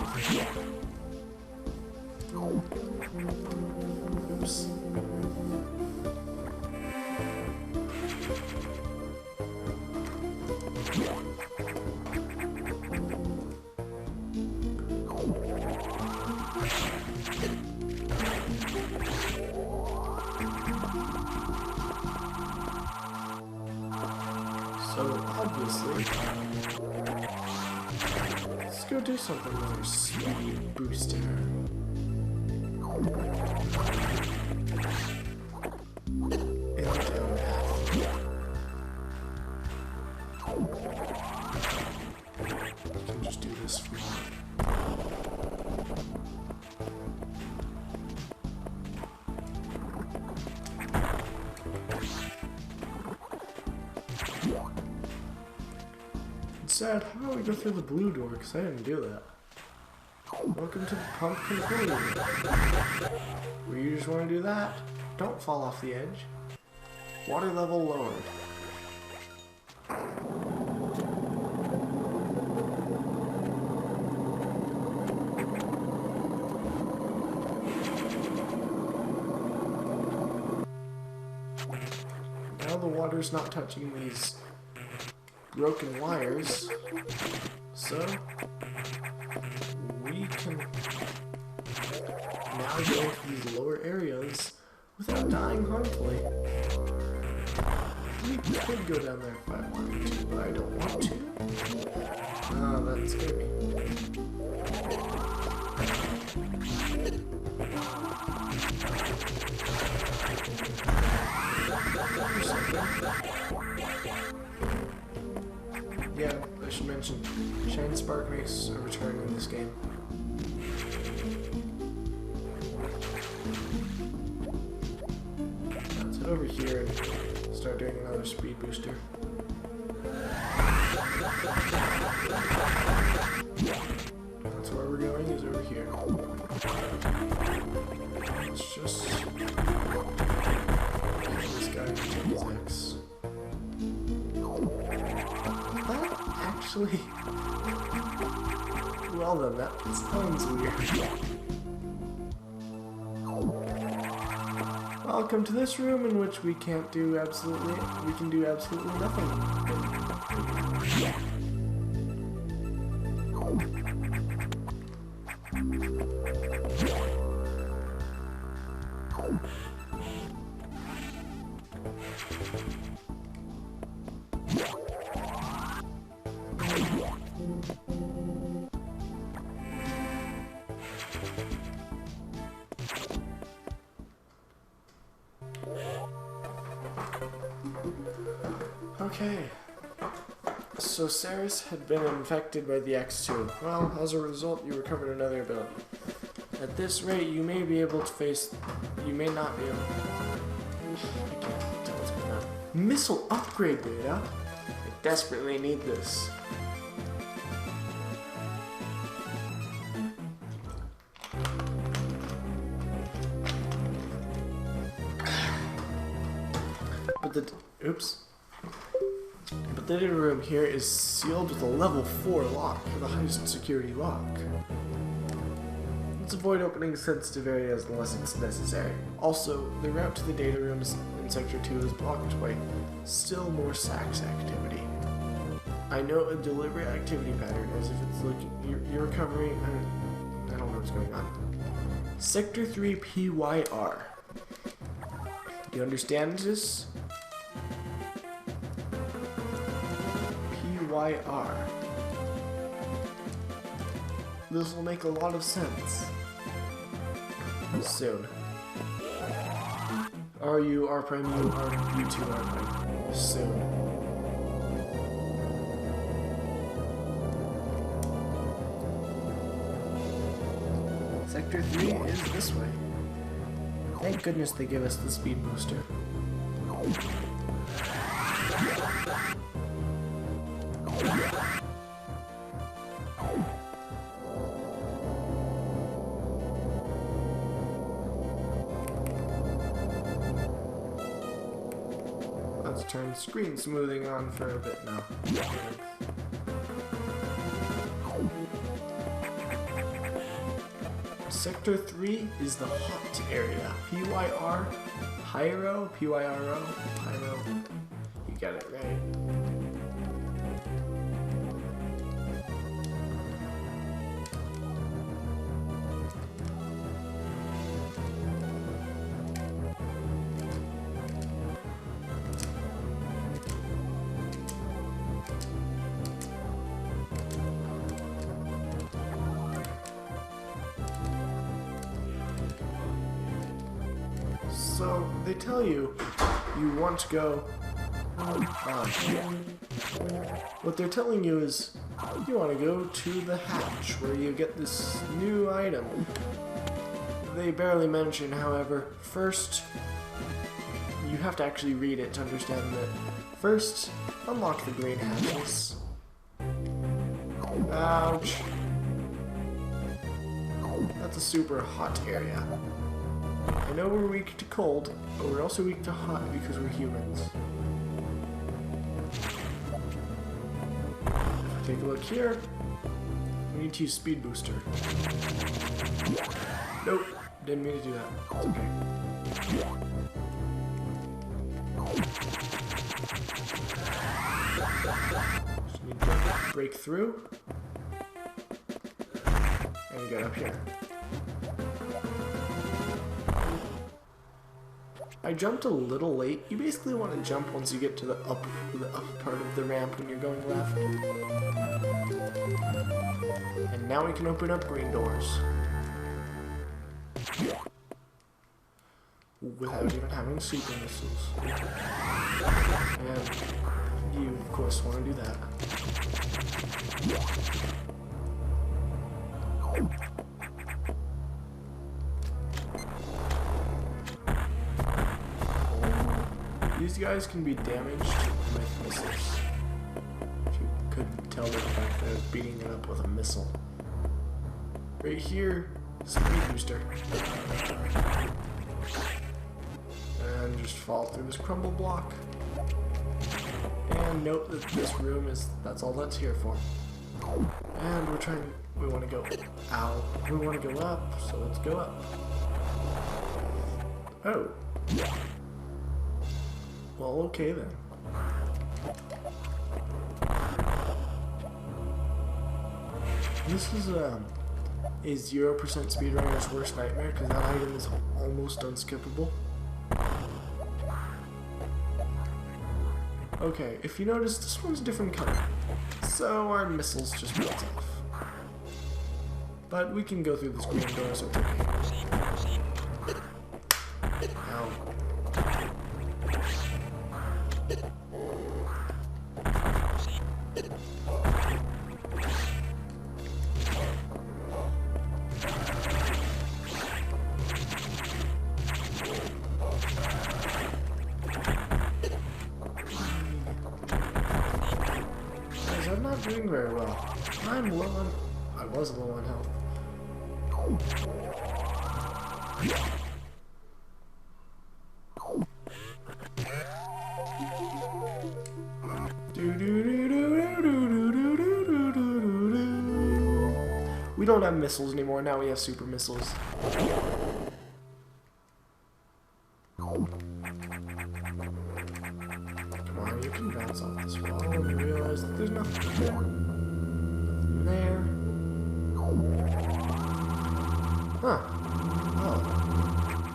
Speaker 1: Oops. So, obviously, let's go do something with our speed booster. In the down path. We can just do this for now. Sad, how do we go through the blue door? Because I didn't do that. Welcome to the pumpkin corridor. Where you just want to do that? Don't fall off the edge. Water level lowered. Now the water's not touching these broken wires, so we can now go into these lower areas without dying harmfully. We could go down there if I wanted to, but I don't want to. That scared me. Yeah, I should mention, Shine Spark makes a return in this game. Let's head over here and start doing another speed booster. That's where we're going, is over here. Let's just kill this guy and take his X. Actually, well then, that sounds weird. Welcome to this room in which we can do absolutely nothing. Okay, so Ceres had been infected by the X2. Well, as a result, you recovered another ability. At this rate, you may not be able... I can't tell what's going on. Missile upgrade data? I desperately need this. But the data room here is sealed with a level 4 lock, the highest security lock. Let's avoid opening sensitive areas unless it's necessary. Also, the route to the data rooms in Sector 2 is blocked by still more SAX activity. I note a deliberate activity pattern as if it's looking... You're recovering... I don't know what's going on. Sector 3 PYR. Do you understand this? PYR. This will make a lot of sense. Soon. Are you R prime you are you two R prime? Soon. Sector 3 is this way. Thank goodness they give us the speed booster. turn screen smoothing on for a bit now. Sector 3 is the hot area. P-Y-R, Pyro, P-Y-R-O, Pyro. You got it right. So they tell you want to go. What they're telling you is you want to go to the hatch where you get this new item. They barely mention, however, first you have to actually read it to understand that. First, unlock the green hatches. Ouch. That's a super hot area. I know we're weak to cold, but we're also weak to hot because we're humans. Take a look here. We need to use Speed Booster. Nope, didn't mean to do that. It's okay. Just need to break through and get up here. I jumped a little late. You basically want to jump once you get to the up part of the ramp when you're going left. And now we can open up green doors. Without even having super missiles. And you, of course, want to do that. These guys can be damaged with missiles. If you couldn't tell the fact that I was beating it up with a missile. Right here, Speed Booster. And just fall through this crumble block. And note that this room that's all that's here for. And we want to go, ow, we want to go up, so let's go up. Oh. Well, okay then. This is a 0% speedrunner's worst nightmare because that item is almost unskippable. Okay, if you notice, this one's a different color, so our missiles just melt off. But we can go through this green door, so it's okay. Ow. I'm not doing very well. I'm low on... I was low on health. We don't have missiles anymore, now we have super missiles. Come on, you can bounce off this wall and you realize that there's nothing there. Huh. Oh.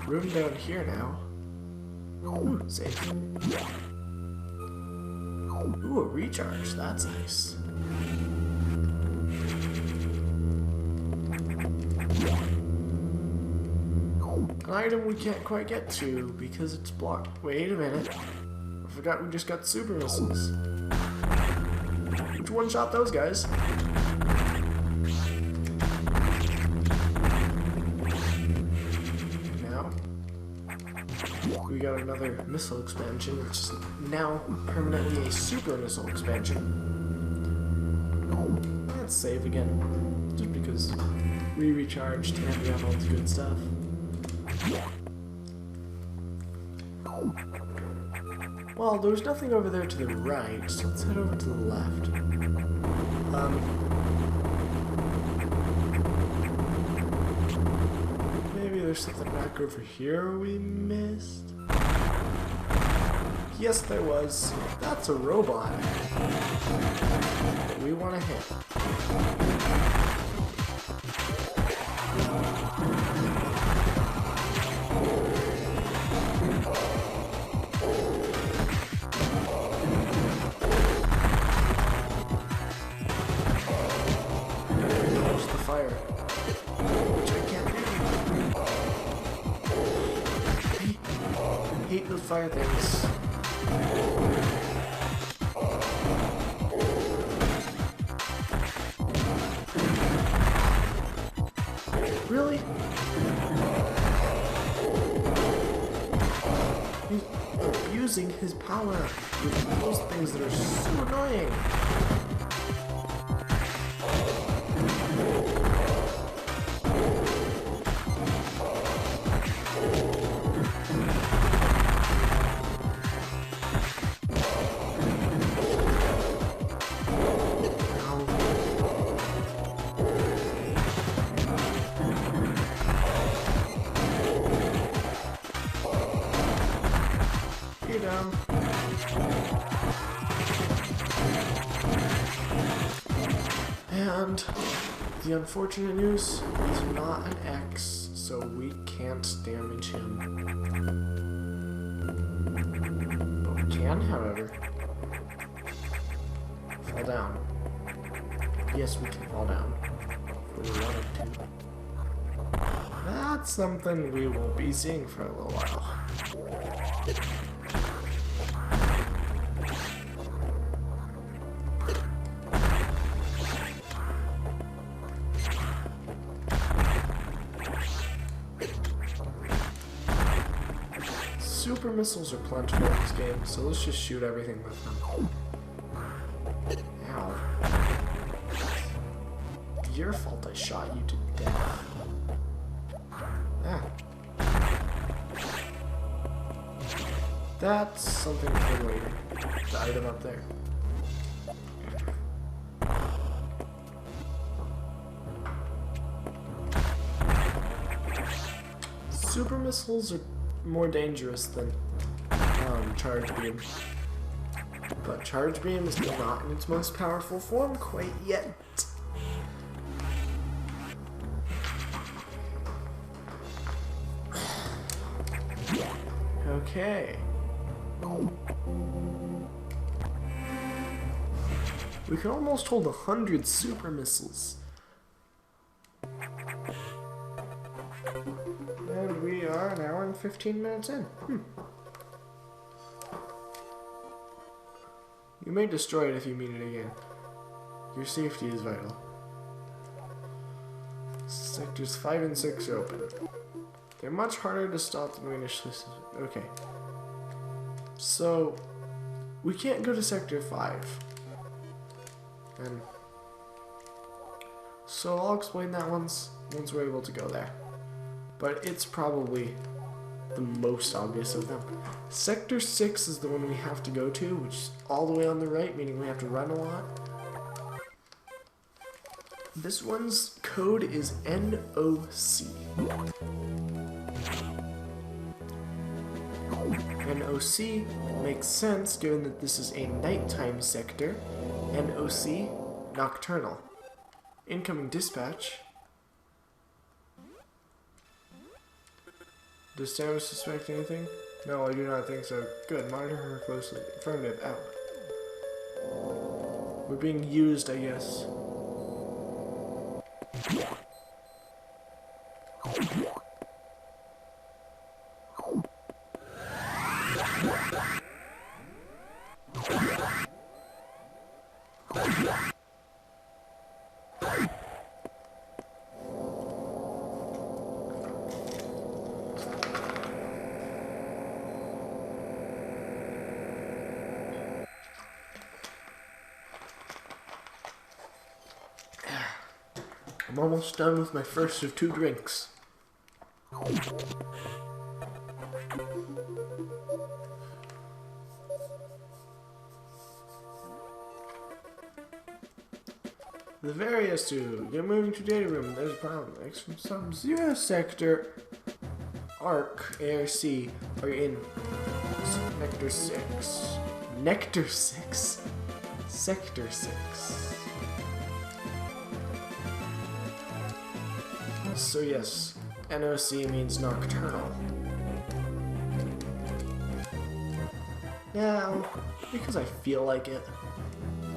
Speaker 1: Room down here now. Ooh, safe. Ooh, a recharge. That's nice. An item we can't quite get to because it's blocked. Wait a minute. I forgot we just got super missiles. Which one shot those guys? Now, we got another missile expansion, which is now permanently a super missile expansion. Let's save again, just because we recharged and we have all this good stuff. Well, there was nothing over there to the right, so let's head over to the left. Maybe there's something back over here we missed? Yes, there was. That's a robot. That we want to hit. There's the fire. Which I can't do. I hate those fire things. Really? He's abusing his power with those things that are so annoying. Down. And the unfortunate news, he's not an X, so we can't damage him. But we can, however, fall down. Yes, we can fall down if we wanted to. That's something we won't be seeing for a little while. Super missiles are plentiful in this game, so let's just shoot everything with them. Ow. Your fault I shot you to death. Ah. That's something for later. The item up there. Super missiles are more dangerous than charge beam, but charge beam is not in its most powerful form quite yet. Okay. We can almost hold 100 super missiles. And we are an hour and 15 minutes in. You may destroy it if you meet it again. Your safety is vital. Sectors 5 and 6 are open. They're much harder to stop than we initially said. Okay. So, we can't go to Sector 5. And so I'll explain that once we're able to go there. But it's probably the most obvious of them. Sector 6 is the one we have to go to, which is all the way on the right, meaning we have to run a lot. This one's code is NOC. NOC makes sense given that this is a nighttime sector. NOC, nocturnal. Incoming dispatch. Does Samus suspect anything? No, I do not think so. Good, monitor her closely. Affirmative, out. We're being used, I guess. I'm almost done with my first of 2 drinks. The various two. Get moving to data room. There's a problem. X from Sub-Zero sector. ARC, ARC are in Nectar 6. Nectar 6? Sector 6. So yes, NOC means nocturnal. Now, because I feel like it,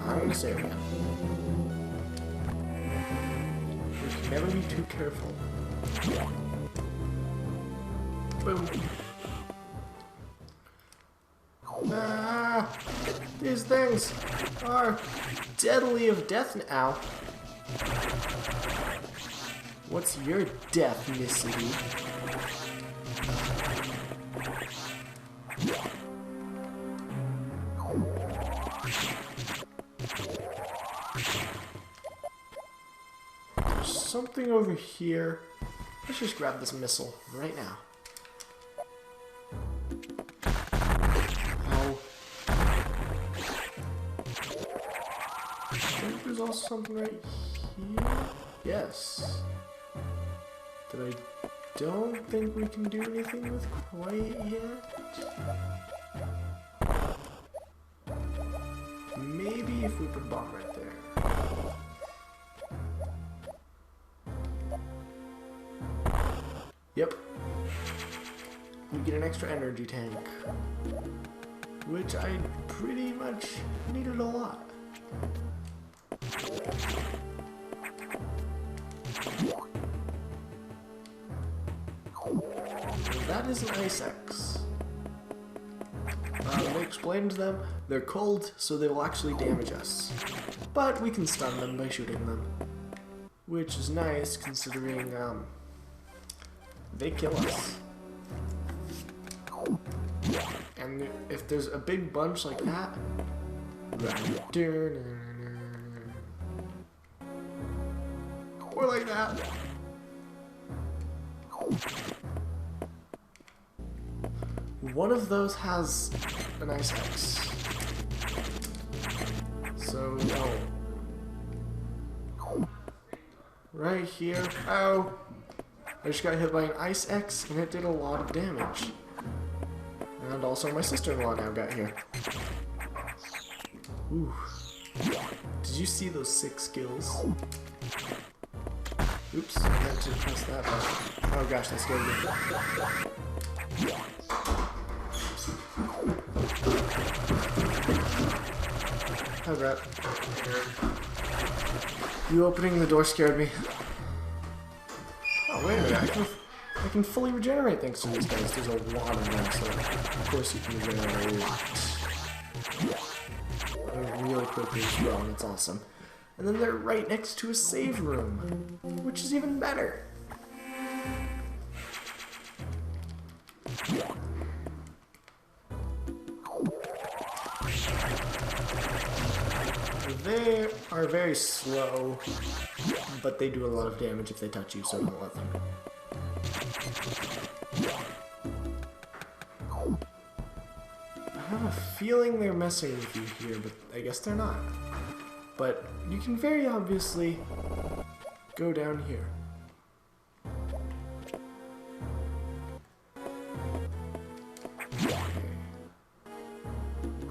Speaker 1: I'm gonna say it again. We can never be too careful. Boom. Ah, these things are deadly of death now. What's your deathnicity? There's something over here. Let's just grab this missile right now. Ow. I think there's also something right here. Yes. That I don't think we can do anything with quite yet. Maybe if we put a bomb right there. Yep. We get an extra energy tank, which I pretty much needed a lot. That is an Ice X. They explained to them they're cold, so they will actually damage us. But we can stun them by shooting them. Which is nice, considering, they kill us. And if there's a big bunch like that, or like that, one of those has an Ice X. So, no. Right here. Ow! I just got hit by an Ice X and it did a lot of damage. And also my sister-in-law now got here. Ooh. Did you see those 6 skills? Oops, I meant to press that button. Oh gosh, that scared me. Hi, Brett. You opening the door scared me. Oh, wait a minute. I can fully regenerate thanks to these guys. There's a lot of them, so of course you can regenerate a lot. Really quickly as well, and it's awesome. And then they're right next to a save room, which is even better. They are very slow, but they do a lot of damage if they touch you, so don't let them. I have a feeling they're messing with you here, but I guess they're not. But you can very obviously go down here.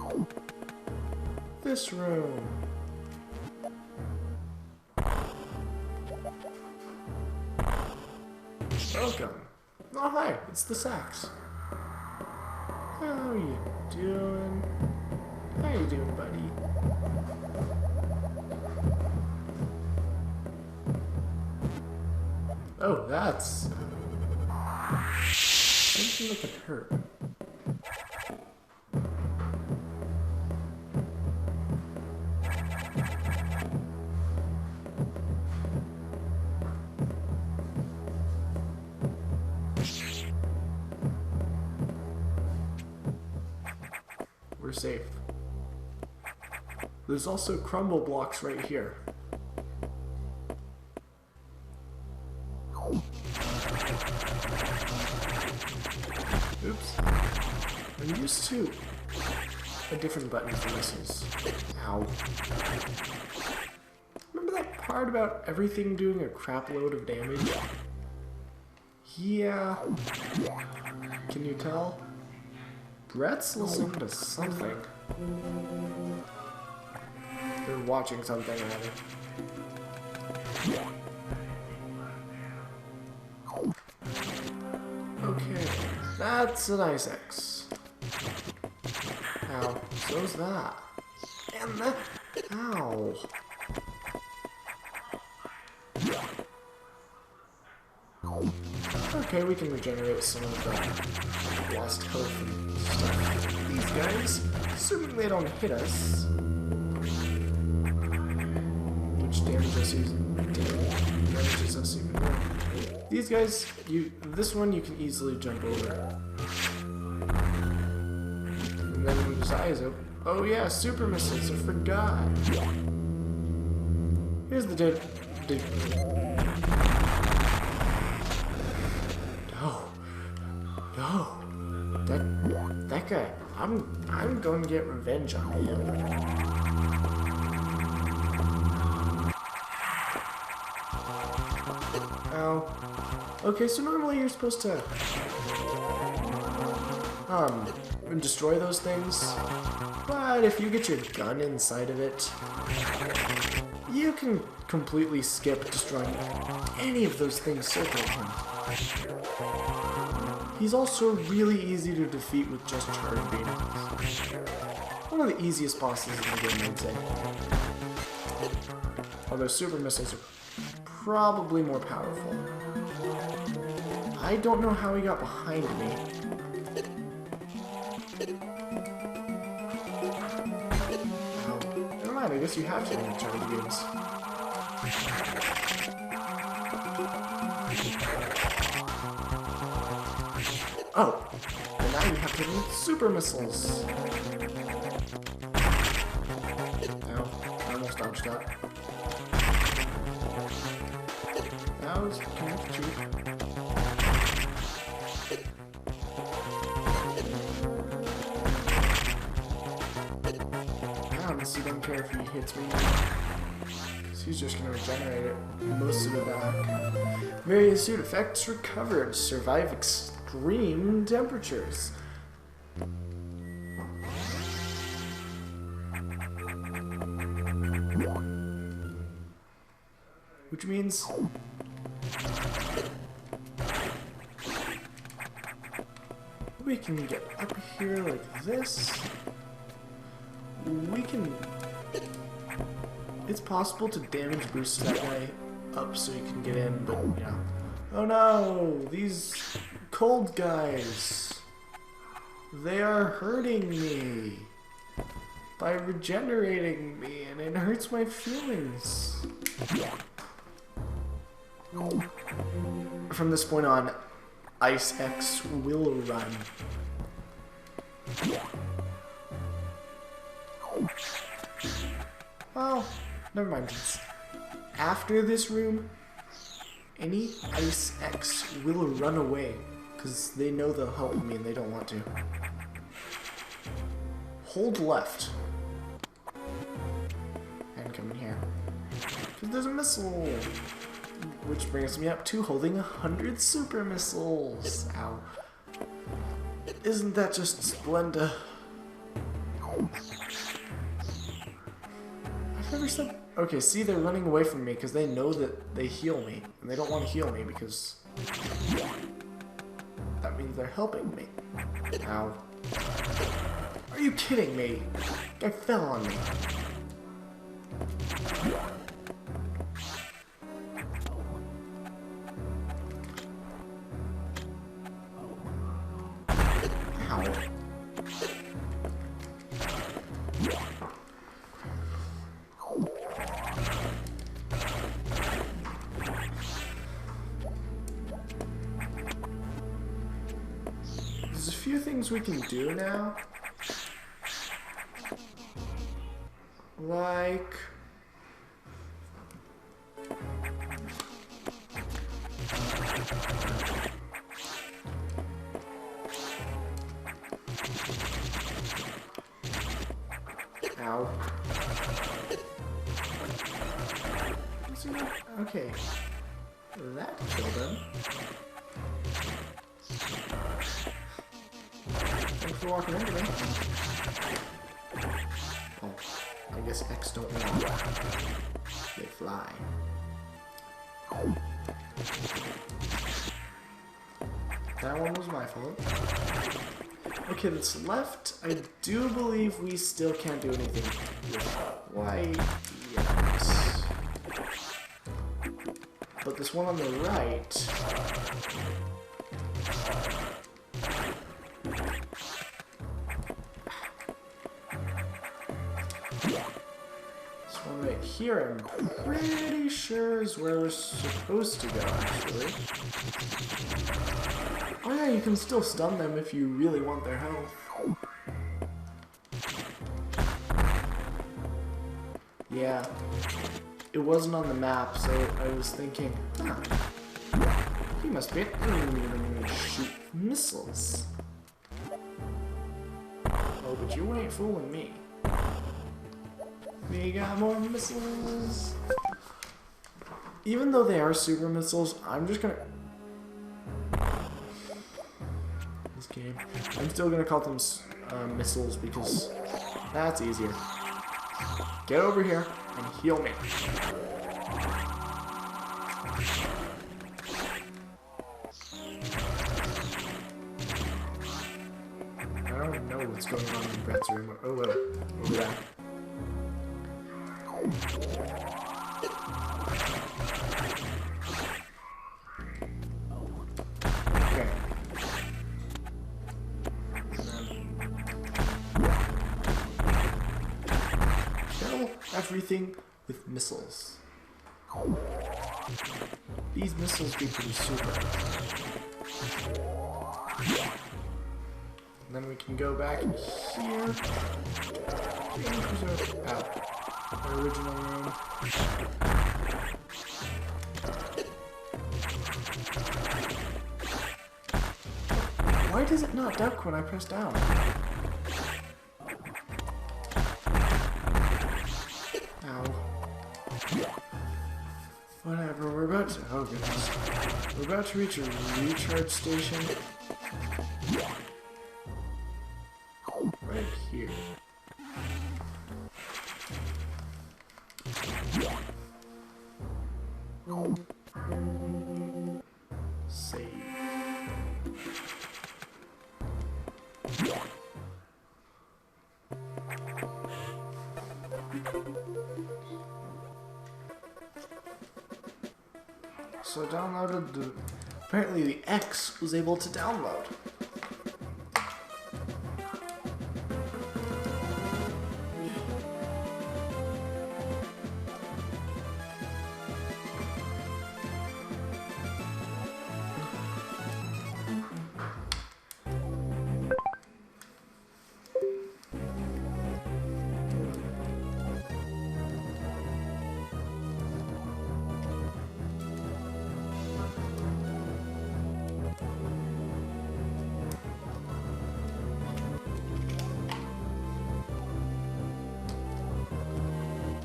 Speaker 1: Okay. This room. Welcome. Oh, hi, it's the Sax. How you doing? How you doing, buddy? Oh, that's... something that could hurt. We're safe. There's also crumble blocks right here. Oops. I'm used to a different button for missiles. Ow. Remember that part about everything doing a crap load of damage? Yeah. Can you tell? Brett's listening to something. They're watching something, rather. Okay, that's a nice X. Ow, so's that. And that. Ow. Okay, we can regenerate some of the lost health and stuff. These guys, assuming they don't hit us, which damages us even more. These guys, this one you can easily jump over. And then when his eyes open, oh yeah, super missiles, I forgot. Here's the No, that guy. I'm going to get revenge on him. Ow. Okay, so normally you're supposed to destroy those things, but if you get your gun inside of it, you can completely skip destroying any of those things circling him. He's also really easy to defeat with just charge beams. One of the easiest bosses in the game, I'd say. Although super missiles are probably more powerful. I don't know how he got behind me. Oh, never mind, I guess you have to with charge beams. Oh, and now you have to use super missiles. Ow, I almost dodged that. That was kind of cheap. I honestly don't care if he hits me, because he's just going to regenerate it most of it back. Various suit effects recovered. Survive extreme temperatures. Which means we can get up here like this. We can... It's possible to damage boost that guy up so you can get in, but yeah. Oh no! These cold guys! They are hurting me by regenerating me, and it hurts my feelings. From this point on, Ice X will run. Well, never mind. After this room, any Ice X will run away, because they know they'll help me and they don't want to. Hold left. And come in here. Because there's a missile. Which brings me up to holding 100 super missiles. Ow. Isn't that just splendid? I've never said... Okay, see, they're running away from me because they know that they heal me. And they don't want to heal me because... that means they're helping me. Ow. Are you kidding me? I fell on me. There's a few things we can do now. Like... Ow. see that? Okay. That killed him. Thanks for walking into me. Oh, I guess X don't know. They fly. That one was my fault. Okay, that's left. I do believe we still can't do anything with white yet. But this one on the right... This one right here, I'm pretty sure is where we're supposed to go, actually. Oh yeah, you can still stun them if you really want their health. Yeah. It wasn't on the map, so I was thinking, huh, he must be shoot missiles. Oh, but you ain't fooling me. We got more missiles. Even though they are super missiles, I'm just gonna... This game. I'm still gonna call them missiles because that's easier. Get over here and heal me. I don't know what's going on in Brett's room. Oh, well. Oh, yeah. Okay. Kill everything with missiles. These missiles be pretty super. And then we can go back here. Our original room. Why does it not duck when I press down? Ow. Whatever, we're about to... Oh goodness. We're about to reach a recharge station. Right here. Save. So I downloaded the... Apparently the X was able to download.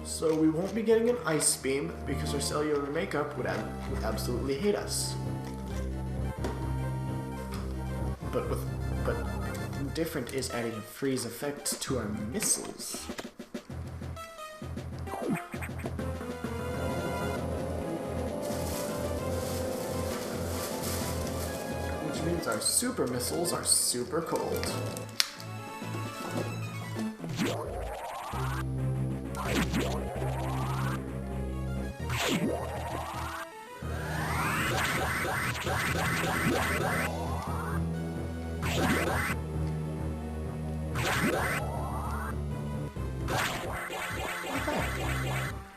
Speaker 1: So we won't be getting an ice beam because our cellular makeup would absolutely hate us. But different is adding a freeze effect to our missiles. Which means our super missiles are super cold.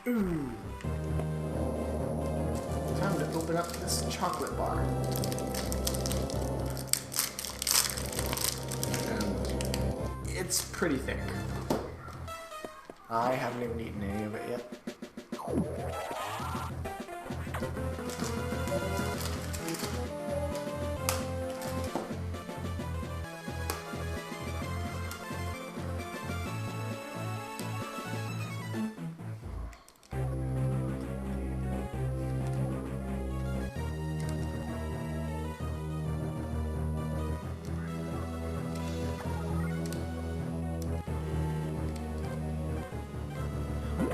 Speaker 1: Ooh. Time to open up this chocolate bar. And it's pretty thick. I haven't even eaten any of it yet.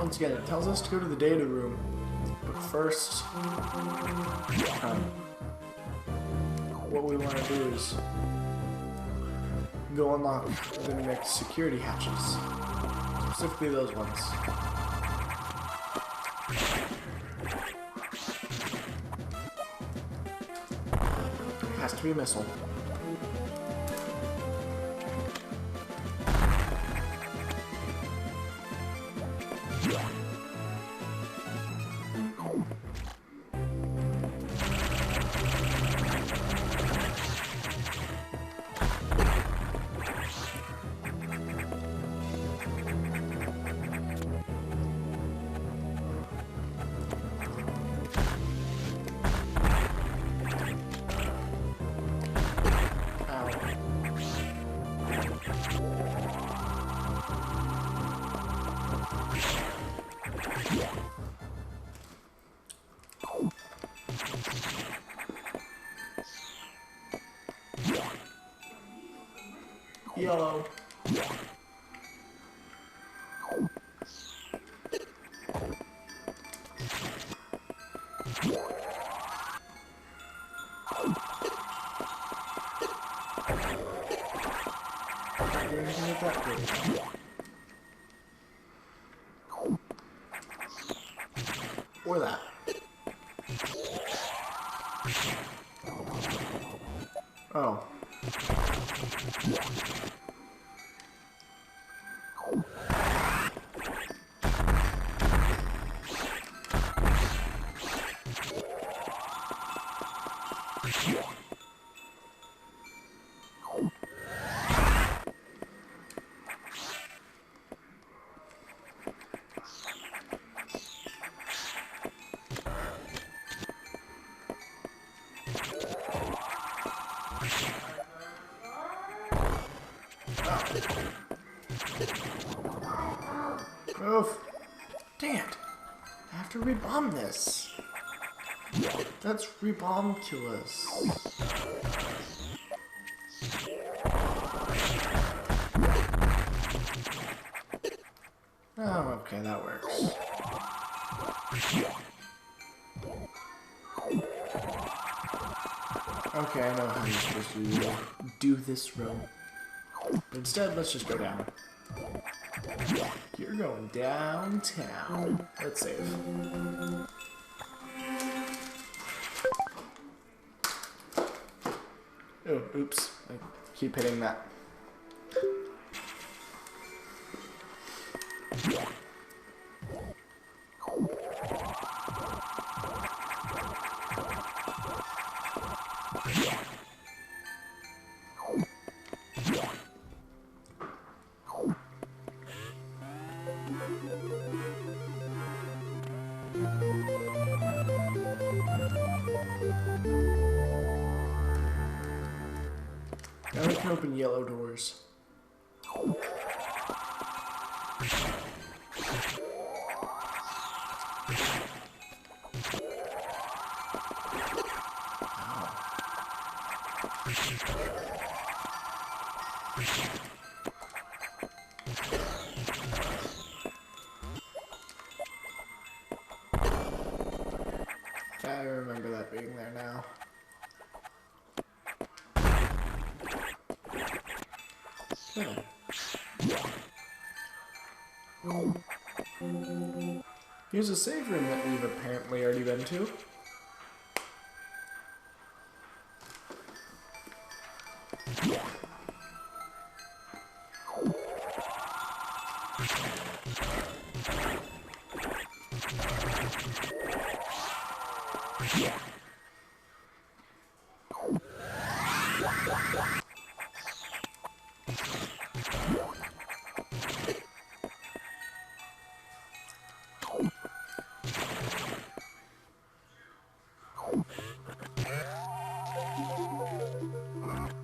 Speaker 1: once again, it tells us to go to the data room. But first, what we want to do is go unlock the next security hatches. Specifically those ones. It has to be a missile. Yellow. Or that. Oh. Oof. Dang it. I have to rebomb this. That's rebomculous. Oh, okay, that works. Okay, I know how you're supposed to do this room. But instead, let's just go down. You're going downtown. Let's save. Oh, oops. I keep hitting that. Now we can open yellow doors. I remember that being there now. Here's a save room that we've apparently already been to.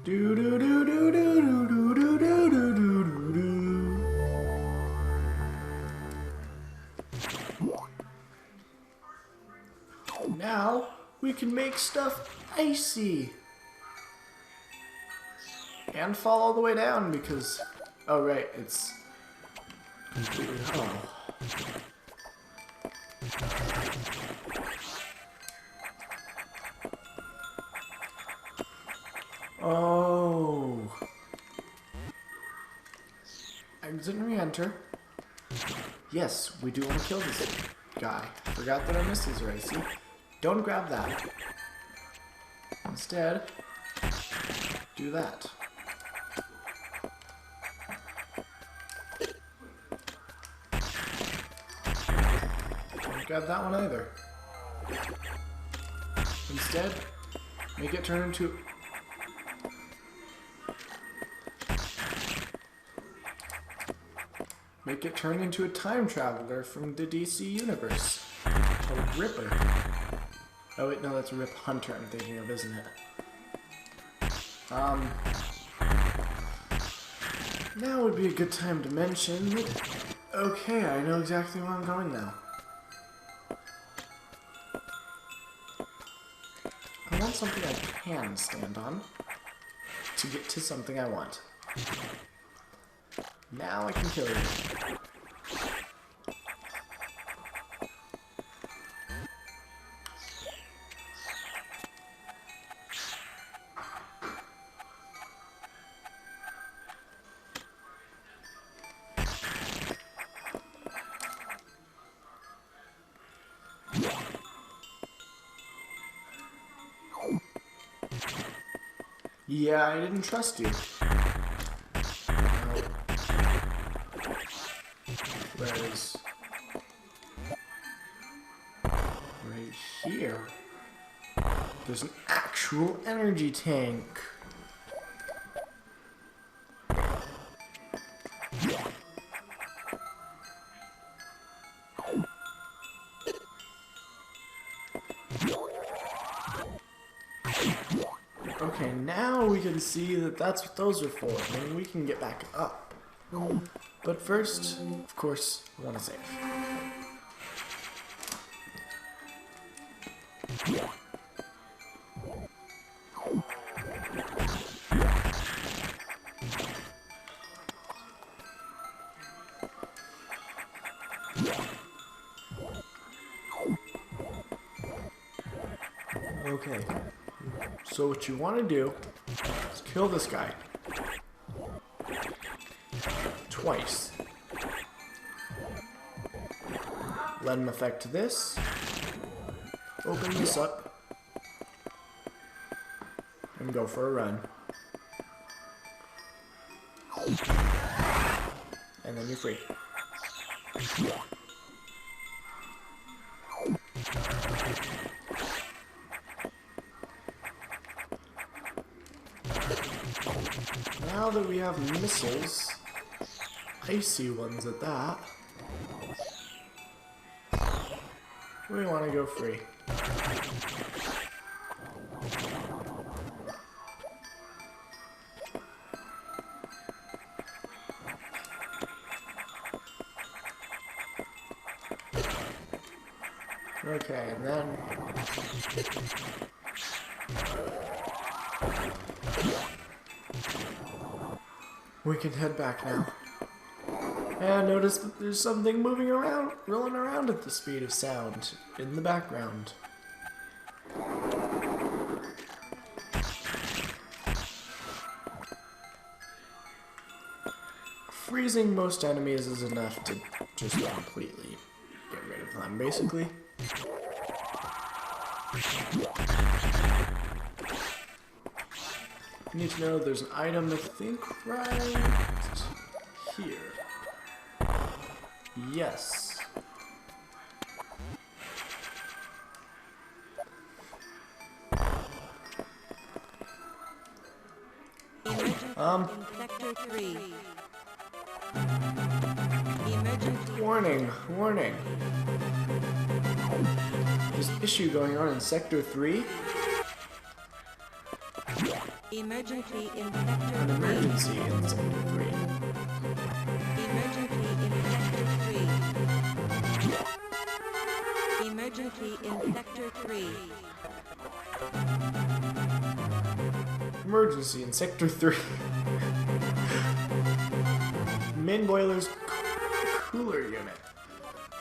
Speaker 1: Do do do do do do do do do do do do. Now we can make stuff icy and fall all the way down because, oh right, it's completely hollow. Exit and re-enter. Yes, we do want to kill this guy. Forgot that I missed his race. See? Don't grab that. Instead, do that. Don't grab that one either. Instead, make it turn into... Make it turn into a time traveler from the DC universe. A Ripper. Oh wait, no, that's Rip Hunter I'm thinking of, isn't it? Now would be a good time to mention that... Okay, I know exactly where I'm going now. I want something I can stand on to get to something I want. Now I can kill you. Yeah, I didn't trust you. Whereas right here, there's an actual energy tank. Okay, now we can see that that's what those are for, and we can get back up. But first, of course, I want to save. Okay, so what you want to do is kill this guy twice. Let him affect this. Open this up. And go for a run. And then you're free. Now that we have missiles, icy ones at that, we want to go free. Okay, and then we can head back now. And notice that there's something moving around, rolling around at the speed of sound in the background. Freezing most enemies is enough to just completely get rid of them, basically. You need to know there's an item, I think, right here. Yes.
Speaker 2: Sector 3. Emergency.
Speaker 1: Warning. There's an issue going on in Sector 3.
Speaker 2: Emergency in Sector 3.
Speaker 1: An emergency in Sector 3.
Speaker 2: Emergency in Sector 3. Emergency in Sector 3.
Speaker 1: Emergency in Sector 3. Main boiler's cooler unit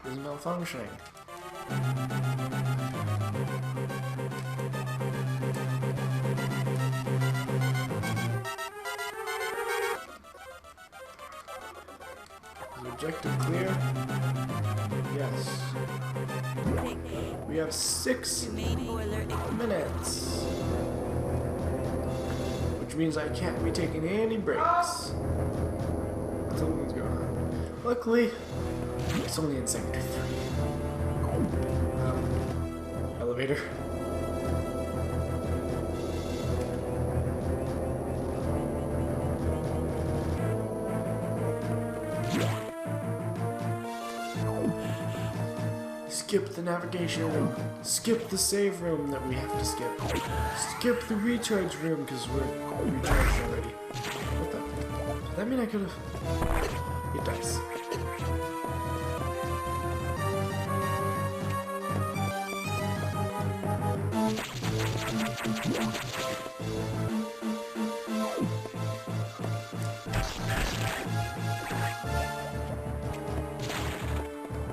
Speaker 1: is malfunctioning. Objective clear. Yes. We have 6
Speaker 2: Main boiler
Speaker 1: minutes. Which means I can't be taking any breaks. Something's going on. Luckily, it's only in sector 3. Elevator. Skip the navigation room. Skip the save room that we have to skip. Skip the recharge room because we're recharged already. What the? Does that mean I could have? It does.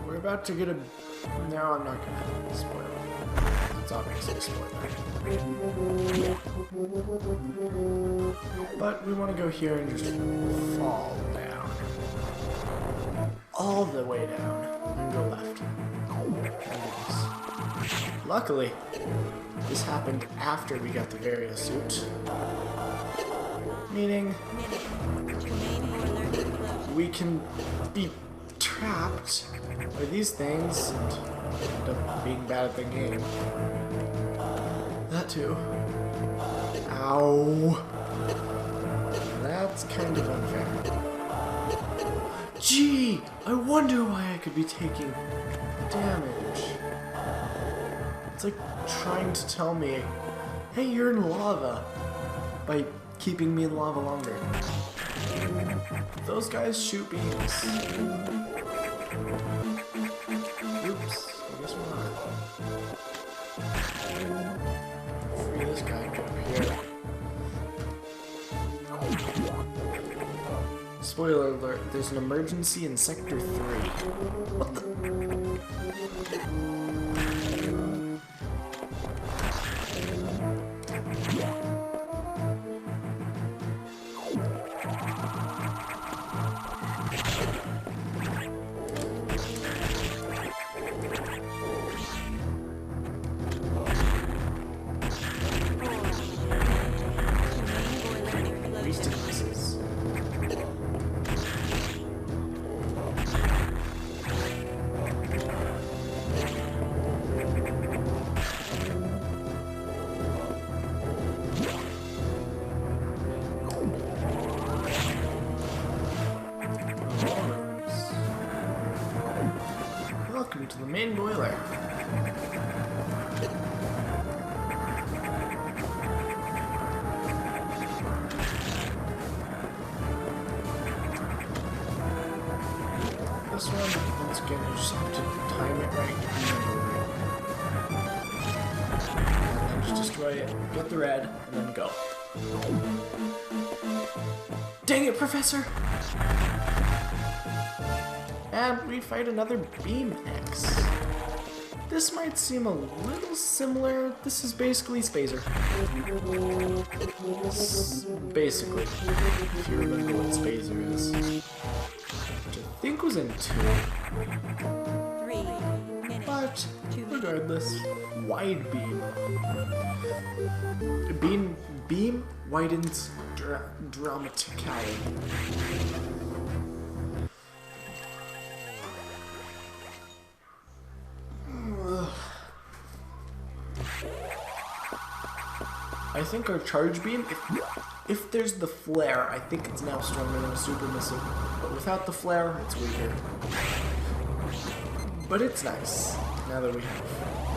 Speaker 1: We're about to get a... No, I'm not gonna spoil it. It's obviously a spoiler. But we want to go here and just fall down. All the way down. And go left. Luckily, this happened after we got the Vario suit. Meaning, we can be trapped by these things and end up being bad at the game. That too. Ow. That's kind of unfair. Gee, I wonder why I could be taking damage. It's like trying to tell me, hey, you're in lava, by keeping me in lava longer. Those guys shoot beams. Oops, I guess we're not. Free this guy, get up here. Spoiler alert, there's an emergency in Sector 3. What the? Welcome to the main boiler. This one, once again, you just have to time it right. And then just destroy it, get the red, and then go. Dang it, Professor! And we fight another Beam X. This might seem a little similar. This is basically Spazer. Basically, if you remember what Spazer is. Which I think was in 2.
Speaker 2: 3 minutes.
Speaker 1: But, regardless, wide beam. Beam widens dramatically. I think our charge beam, if there's the flare, I think it's now stronger than a super missile. But without the flare, it's weaker. But it's nice, now that we have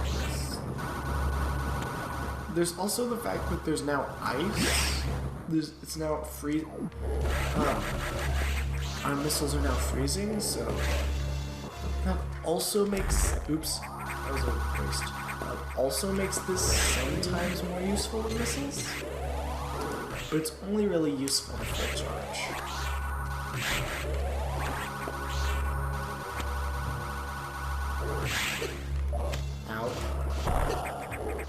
Speaker 1: this. There's also the fact that there's now ice. It's now our missiles are now freezing, so that also makes... Oops, that was a waste. Also makes this sometimes more useful than missiles, but it's only really useful in full charge. Ow.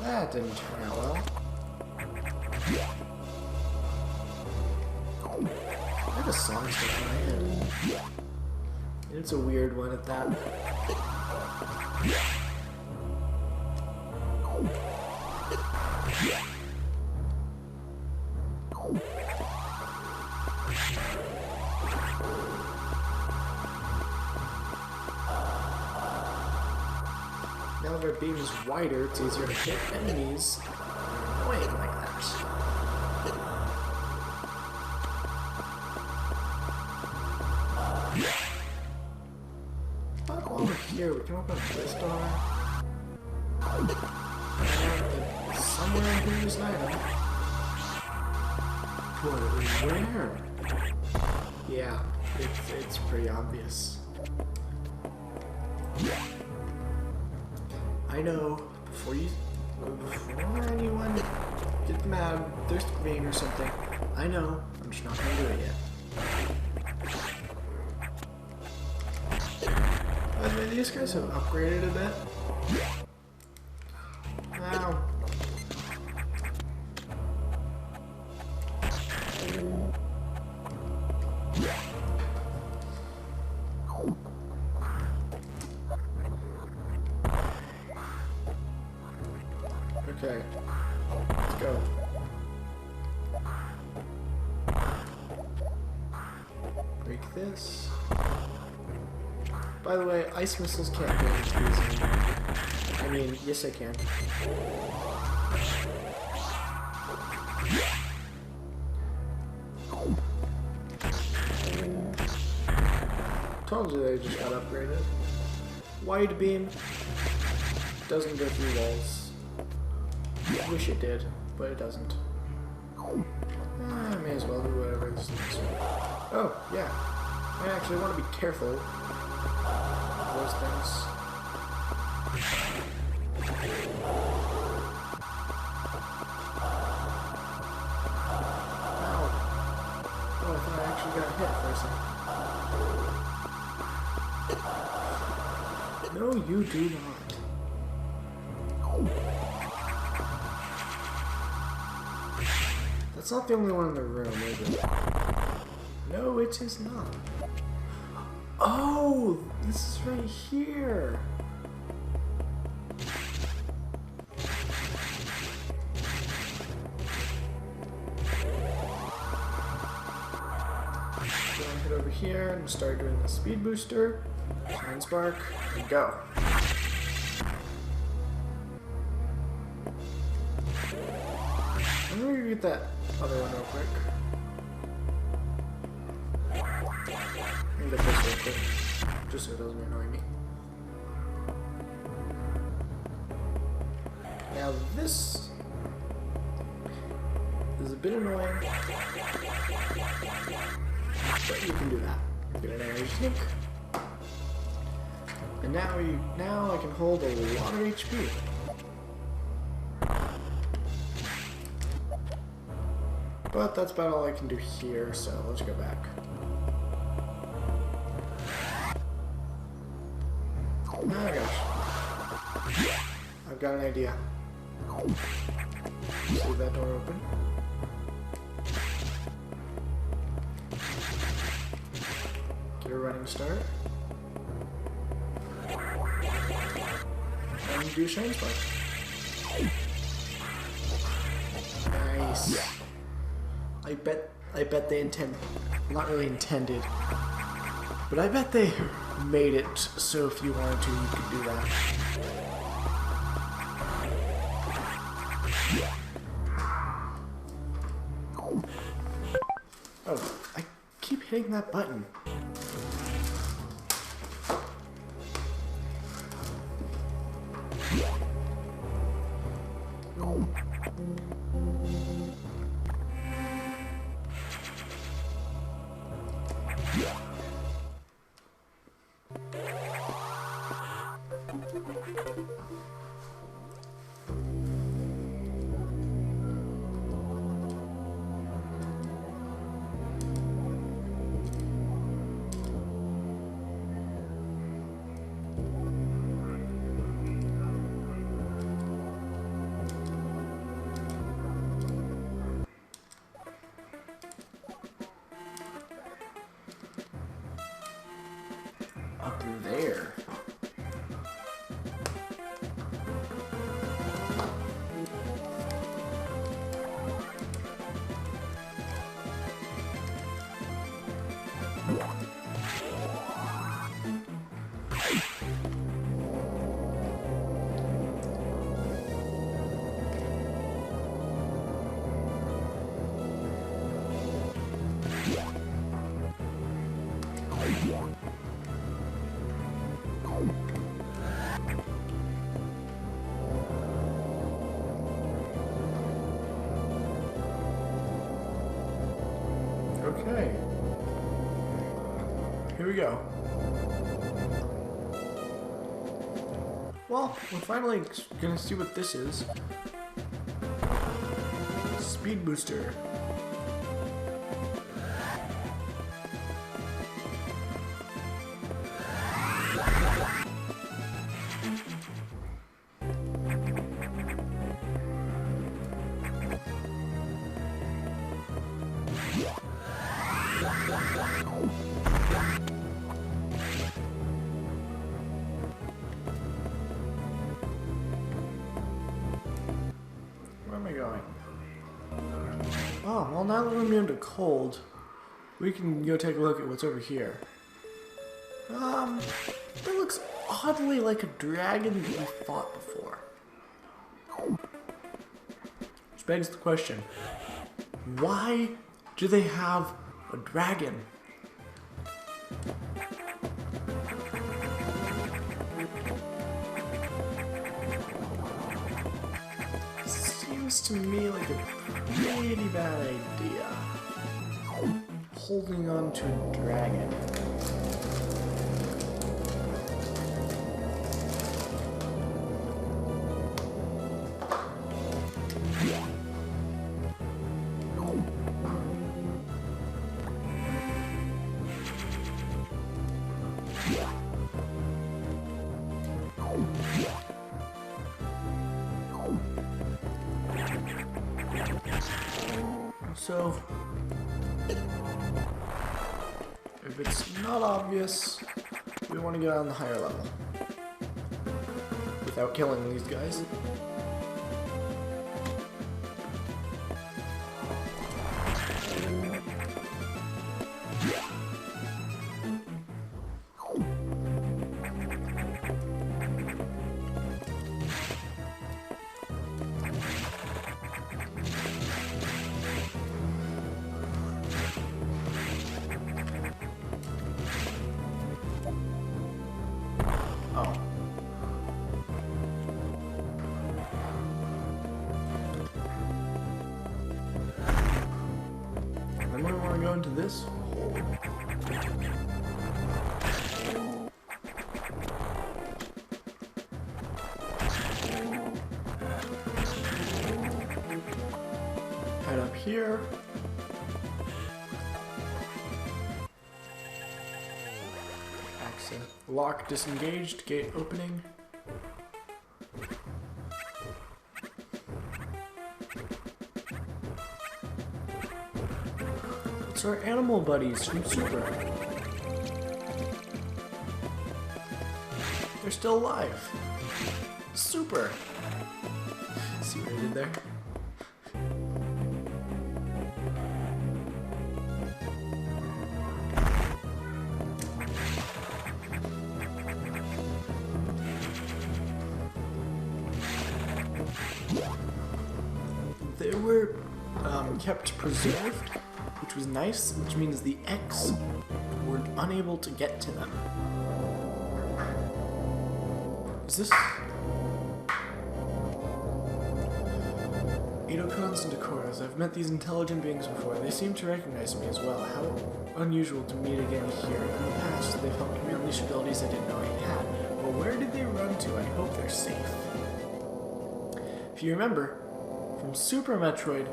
Speaker 1: That didn't turn out well. I have a song stuck in my head. And it's a weird one at that. Now that our beam is wider, it's easier to hit enemies annoying like that. But while we're here, we can open up this door. And somewhere in here is an item. But where? Yeah, it's pretty obvious. I know, before anyone gets mad, they're screaming or something, I know, I'm just not gonna do it yet. By the way, these guys have upgraded a bit. Ow. Okay, let's go. Break this. By the way, ice missiles can't damage these anymore. I mean, yes I can. Told you they just got upgraded. Wide beam doesn't go through walls. Wish it did, but it doesn't. I may as well do whatever this needs. Oh, yeah. I actually want to be careful of those things. Ow. Oh, I thought I actually got hit for a second. No, you do not. It's not the only one in the room, is it? No, it is not. Oh, this is right here. So I'll head over here and start doing the speed booster, shine spark, and go. I'm gonna get that other one real quick. I'm gonna get this real quick, just so it doesn't annoy me. Now this is a bit annoying, but you can do that. Get an energy sneak, and now I can hold a lot of HP. But that's about all I can do here, so let's go back. Oh my gosh. I've got an idea. See that door open? Get a running start. And do a shine spark. Nice. I bet they not really intended, but I bet they made it so if you wanted to, you could do that. Oh, I keep hitting that button. up there. Okay. Here we go. Well, we're finally gonna see what this is. Speed booster. Where am I going? Oh, well, now that we're immune to cold, we can go take a look at what's over here. It looks oddly like a dragon that we fought before. Which begs the question, why do they have a dragon? Seems to me like a pretty bad idea. Holding on to a dragon. So, if it's not obvious, we want to get on the higher level without killing these guys. Oh. Then we want to go into this hole. Head up here. Access. Lock disengaged, gate opening. It's our animal buddies from Super. They're still alive. Super. See what I did there? They were kept preserved, which was nice, which means the X were unable to get to them. Is this... Edocons and Decoras. I've met these intelligent beings before. They seem to recognize me as well. How unusual to meet again here. In the past, they've helped me unleash abilities I didn't know I had. But where did they run to? I hope they're safe. If you remember, from Super Metroid,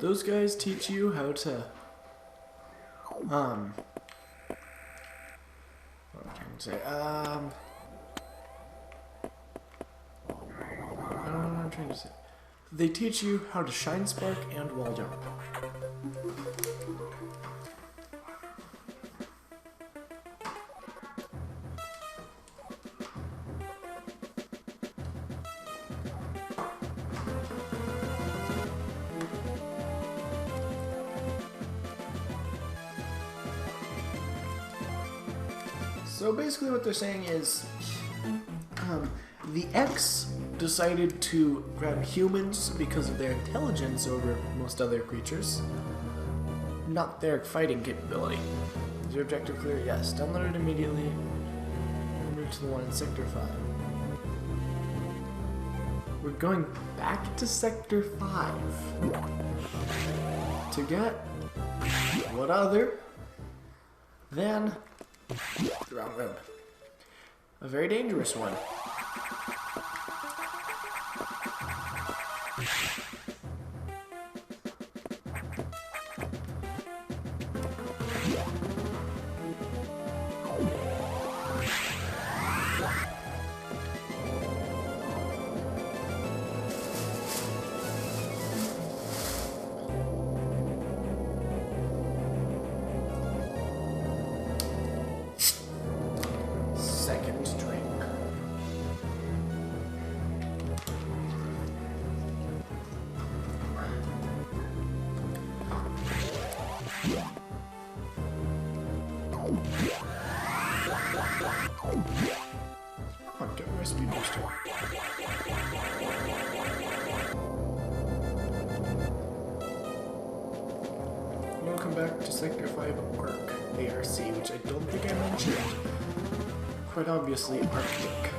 Speaker 1: those guys teach you how to, what am I trying to say? I don't know what I'm trying to say. They teach you how to shine spark and wall jump. So basically what they're saying is the X decided to grab humans because of their intelligence over most other creatures, not their fighting capability. Is your objective clear? Yes. Download it immediately. Move to the one in Sector 5. We're going back to Sector 5 to get what other than the wrong room. A very dangerous one. Second drink. Oh, get my speed booster. Welcome back to Sector 5 ARC, ARC, which I don't think I mentioned. Quite obviously, Arctic.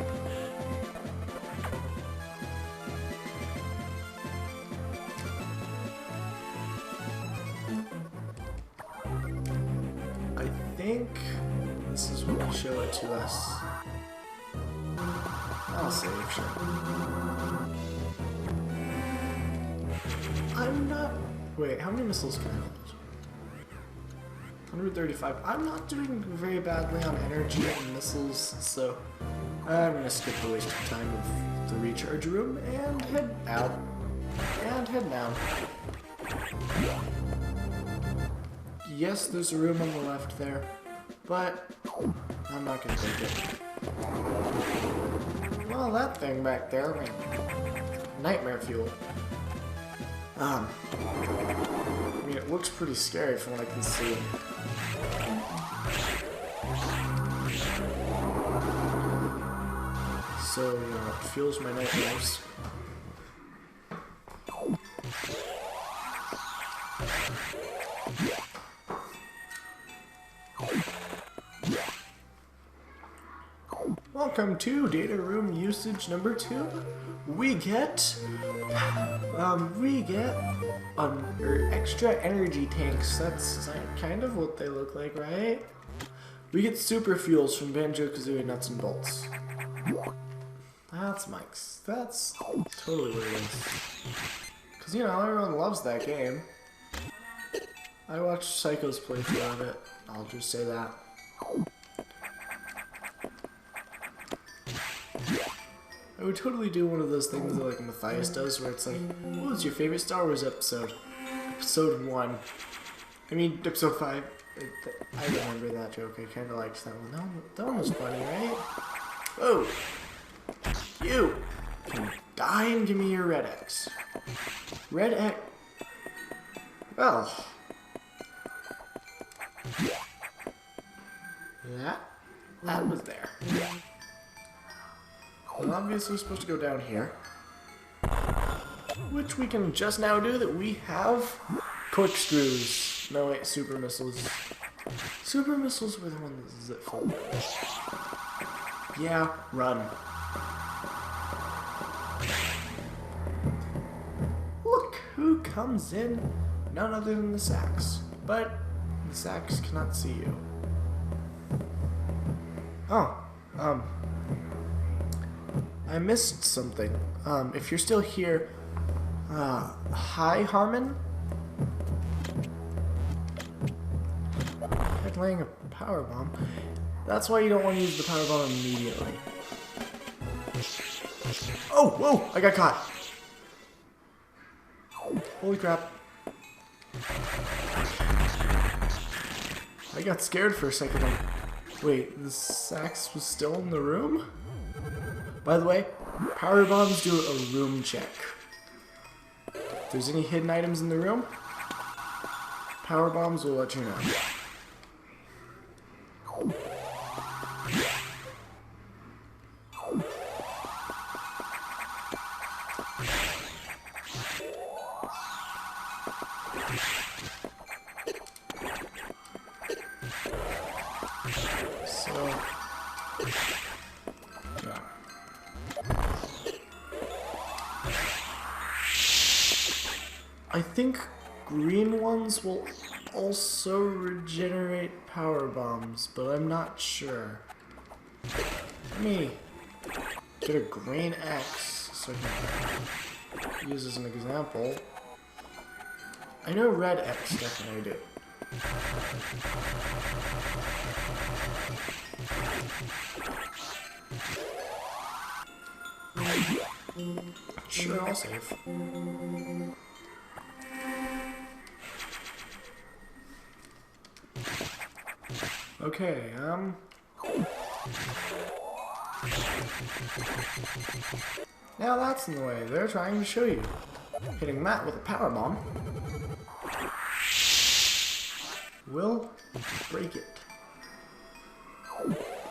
Speaker 1: I think this is when they show it to us. I'll save, sure. I'm not... Wait, how many missiles can I hold? 135. I'm not doing very badly on energy and missiles, so I'm gonna skip the waste of time of the recharge room and head out. And head down. Yes, there's a room on the left there, but I'm not gonna take it. Well, that thing back there, man, nightmare fuel. I mean, it looks pretty scary from what I can see. So, it fuels my nightmares. Welcome to data room usage number 2. We get extra energy tanks. That's kind of what they look like, right? We get super fuels from Banjo-Kazooie Nuts and Bolts. That's Mike's. That's totally what it is. Cause you know everyone loves that game. I watched Psycho's playthrough of it. I'll just say that. I would totally do one of those things that like Matthias does, where it's like, what was your favorite Star Wars episode? Episode 1. I mean, episode 5. I remember that joke. I kind of liked that one. That one was funny, right? Oh! You can die and give me your Red X. Red X. Well. That was there. Well, obviously we're supposed to go down here. Which we can just now do that we have corkscrews. No wait, super missiles. Super missiles were the ones that fall. Yeah, run. Look who comes in, none other than the Sax. But the Sax cannot see you. Oh, I missed something. If you're still here, hi, Harmon? I'm laying a power bomb. That's why you don't want to use the power bomb immediately. Oh, whoa, I got caught. Holy crap. I got scared for a second. Wait, the Sax was still in the room? By the way, power bombs do a room check. If there's any hidden items in the room, power bombs will let you know. so... Yeah. I think green ones will also regenerate power bombs, but I'm not sure. Let me get a green X so I can use as an example. I know red X definitely do. Sure, I'll save. Okay, now that's in the way. They're trying to show you. Hitting that with a power bomb will break it.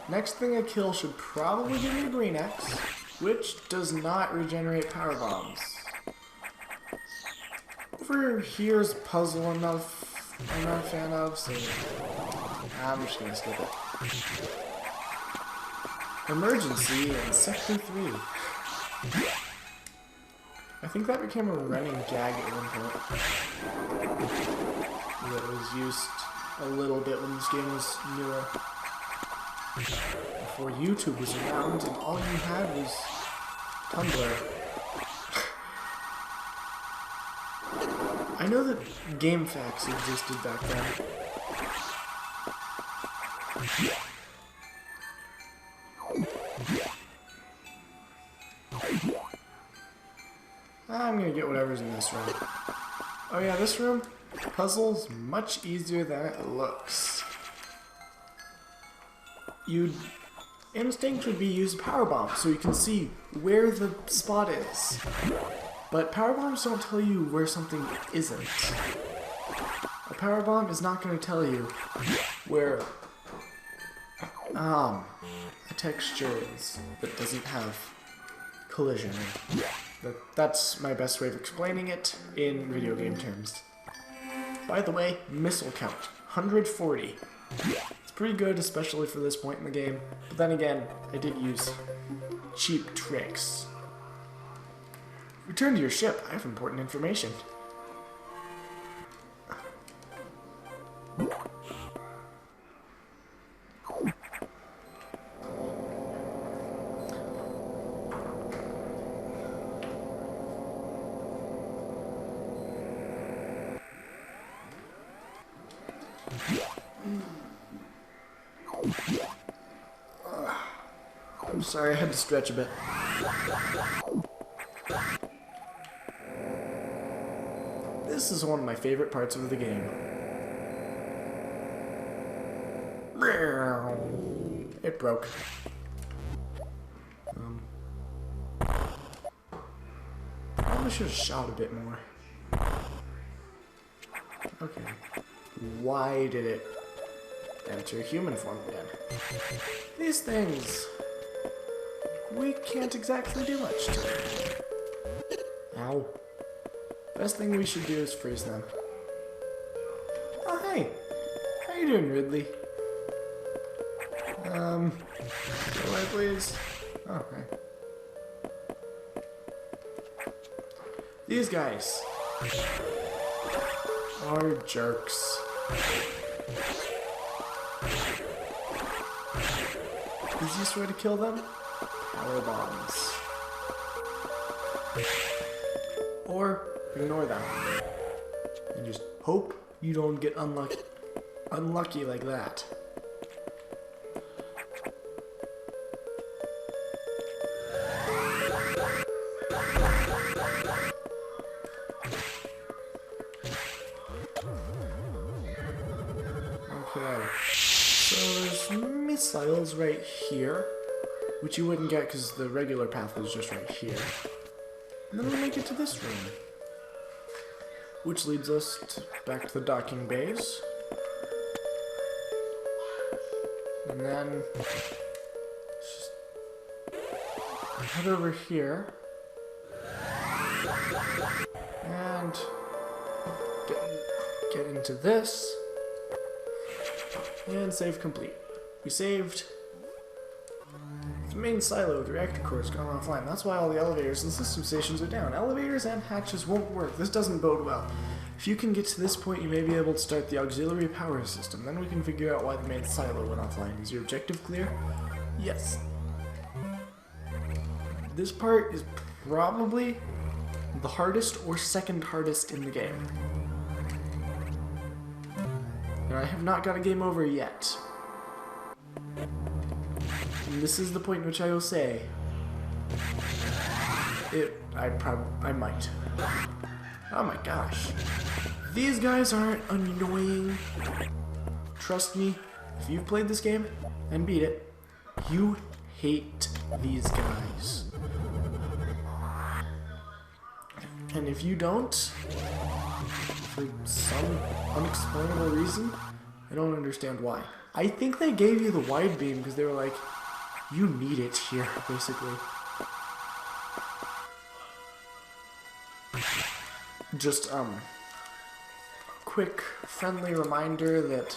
Speaker 1: Next thing I kill should probably give me a green X, which does not regenerate power bombs. Over here's a puzzle I'm not a fan of, so I'm just gonna skip it. Emergency in Sector 3. I think that became a running gag at one point. That was used a little bit when this game was newer. Before YouTube was around and all you had was Tumblr. I know that GameFAQs existed back then. I'm gonna get whatever's in this room. Oh yeah, this room, puzzle's much easier than it looks. Instinct would be use power bombs so you can see where the spot is. But power bombs don't tell you where something isn't. A power bomb is not going to tell you where a texture is that doesn't have collision. That's my best way of explaining it in video game terms. By the way, missile count, 140. It's pretty good, especially for this point in the game. But then again, I did use cheap tricks. Return to your ship. I have important information. I'm sorry, I had to stretch a bit. This is one of my favorite parts of the game. It broke. Probably should have shot a bit more. Okay. Why did it enter human form again? These things, we can't exactly do much to them. Ow. Best thing we should do is freeze them. Oh, hey. How you doing, Ridley? Go away, please. Oh, hey. These guys are jerks. Easiest way to kill them? Power bombs. Or ignore them. And just hope you don't get unlucky like that. Okay, so there's missiles right here, which you wouldn't get because the regular path is just right here. And then we'll make it to this room, which leads us back to the docking bays. And then just head over here and get into this and save complete. We saved The main silo, the reactor core, has gone offline. That's why all the elevators and system stations are down. Elevators and hatches won't work. This doesn't bode well. If you can get to this point, you may be able to start the auxiliary power system. Then we can figure out why the main silo went offline. Is your objective clear? Yes. This part is probably the hardest or second hardest in the game. And I have not got a game over yet. And this is the point in which I will say I might. Oh my gosh. These guys aren't annoying. Trust me, if you've played this game and beat it, you hate these guys. And if you don't, for some unexplainable reason, I don't understand why. I think they gave you the wide beam because they were like, you need it here, basically. Just, quick, friendly reminder that,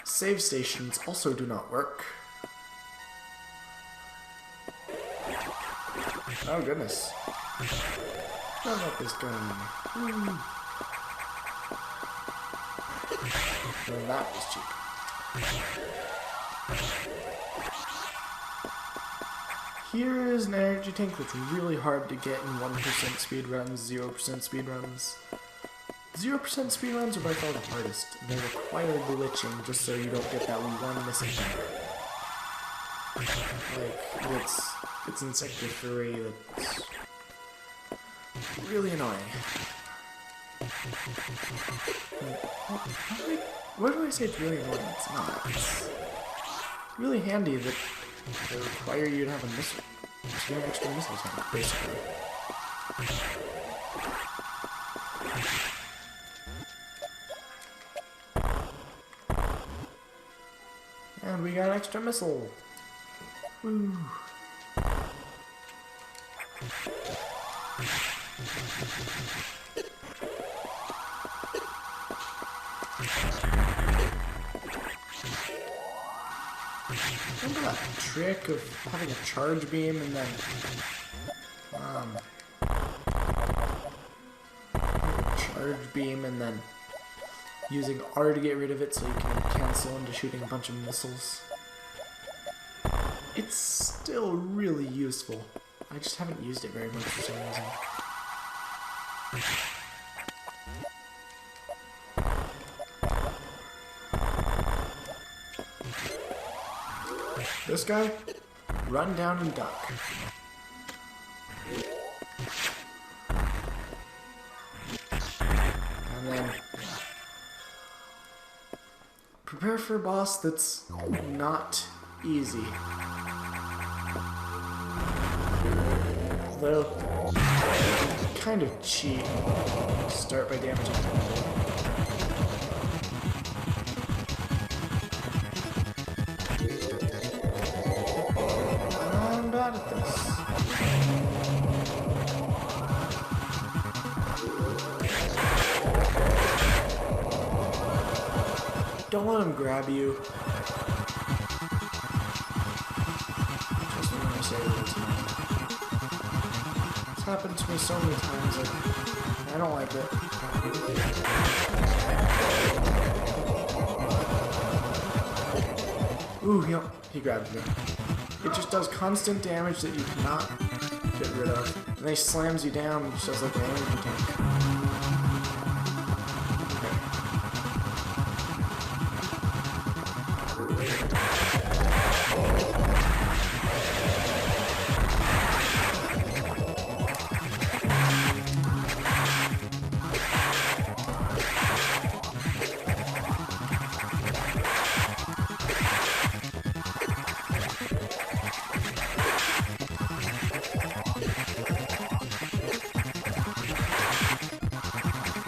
Speaker 1: save stations also do not work. Oh, goodness. Don't let this gun. Well, that was cheap. Here is an energy tank that's really hard to get in 1% speed runs, 0% speed runs. 0% speed runs are by far the hardest. They require glitching just so you don't get that one missing thing. Like, it's in Sector 3 that's really annoying. Why do I say it's really annoying? It's not. It's really handy that they require you to have a missile. So you have extra missiles on it, basically. And we got an extra missile. Woo. Remember that trick of having a charge beam and then using R to get rid of it so you can cancel into shooting a bunch of missiles? It's still really useful. I just haven't used it very much for some reason. This guy, run down and duck. And then prepare for a boss that's not easy. Although, kind of cheap. Start by damaging him. I'm bad at this. Don't let him grab you. Just when I say it's It's happened to me so many times, I don't like it. Ooh, yep, he grabbed me. It just does constant damage that you cannot get rid of. And then he slams you down and just does like an energy tank.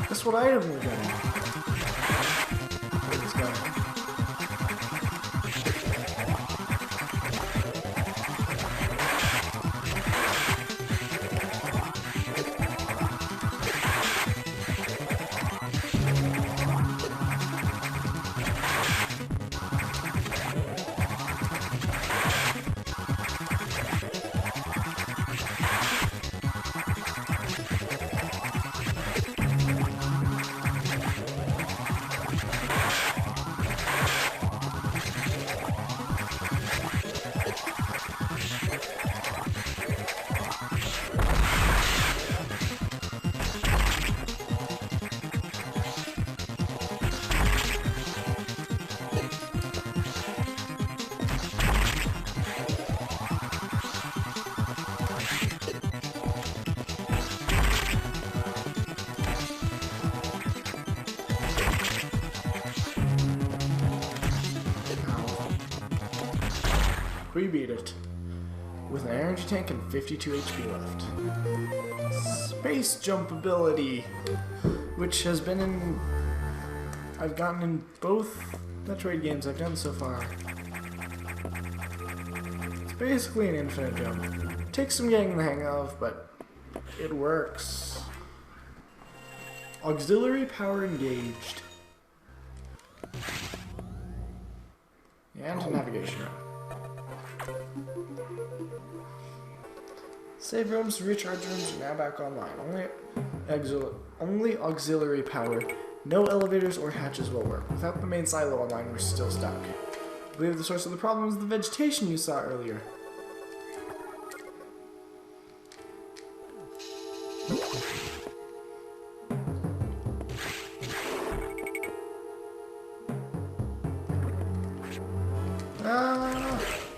Speaker 1: Guess what item we're getting? This guy. we beat it. With an energy tank and 52 HP left. Space jump ability, which has been in... I've gotten in both Metroid games I've done so far. It's basically an infinite jump. Takes some getting the hang of, but it works. Auxiliary power engaged. And a navigation room. Save rooms, recharge rooms are now back online. Only auxiliary power. No elevators or hatches will work. Without the main silo online, we're still stuck. I believe the source of the problem is the vegetation you saw earlier.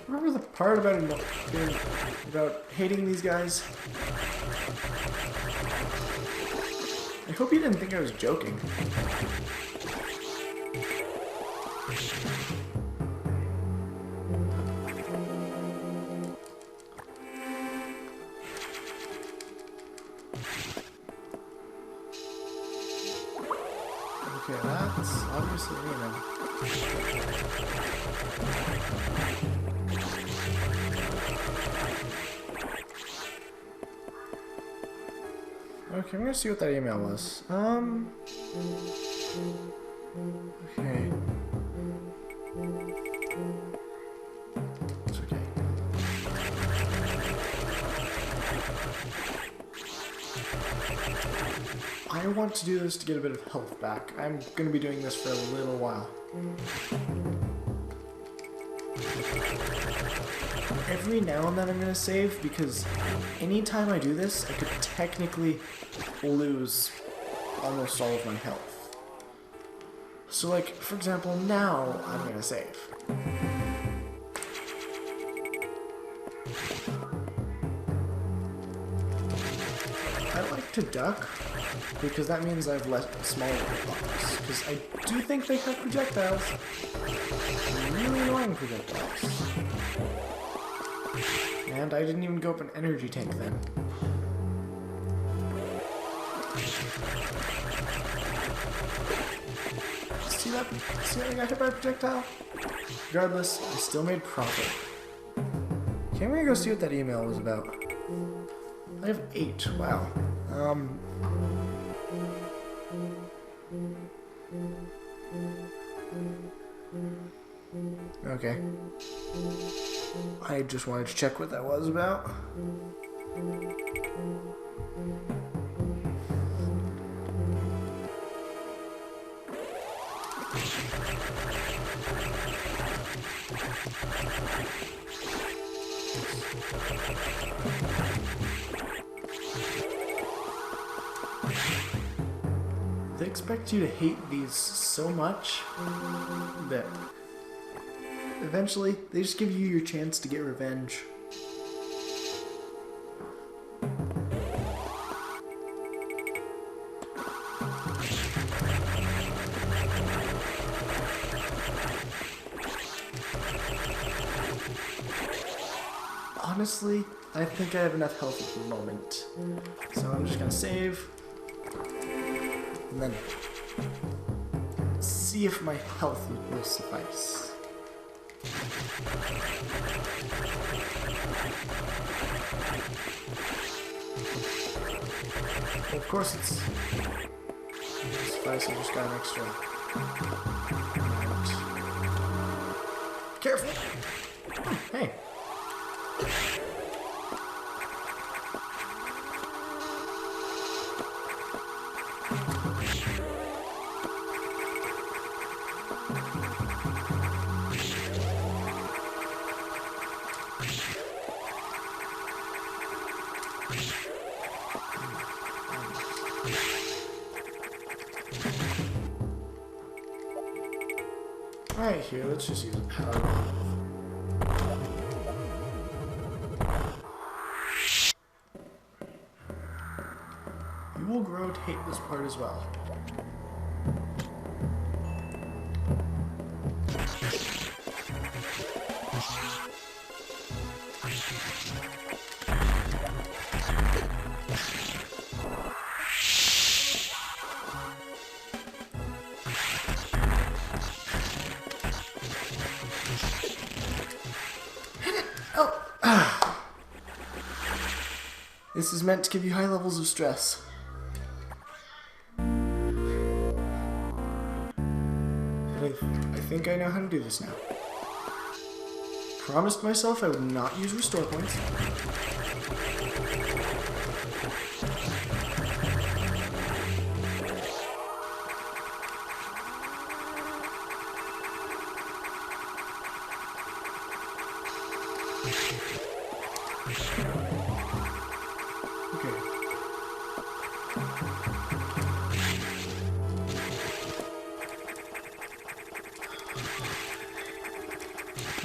Speaker 1: Remember the part about hating these guys? I hope you didn't think I was joking. Okay, that's obviously, you know. Okay, I'm gonna see what that email was. Okay. It's okay. I want to do this to get a bit of health back. I'm gonna be doing this for a little while. Every now and then I'm gonna save, because anytime I do this, I could technically lose almost all of my health. So like, for example, now I'm gonna save. I like to duck, because that means I have less smaller blocks. Because I do think they have projectiles. Really annoying projectiles. And I didn't even go up an energy tank then. See that I got hit by a projectile? Regardless, I still made profit. Okay, I'm gonna go see what that email was about. I have 8, wow. Okay. I just wanted to check what that was about. They expect you to hate these so much that eventually they just give you your chance to get revenge. Honestly, I think I have enough health at the moment. So I'm just gonna save. And then see if my health will suffice. Well, of course it's suffice, I just got an extra. Right. Careful! Oh, hey! Alright, here, let's just use a power valve. You will grow to hate this part as well. This is meant to give you high levels of stress. I think I know how to do this now. Promised myself I would not use restore points.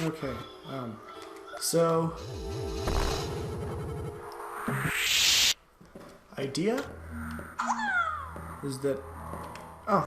Speaker 1: Okay. Okay, so... idea is that... oh.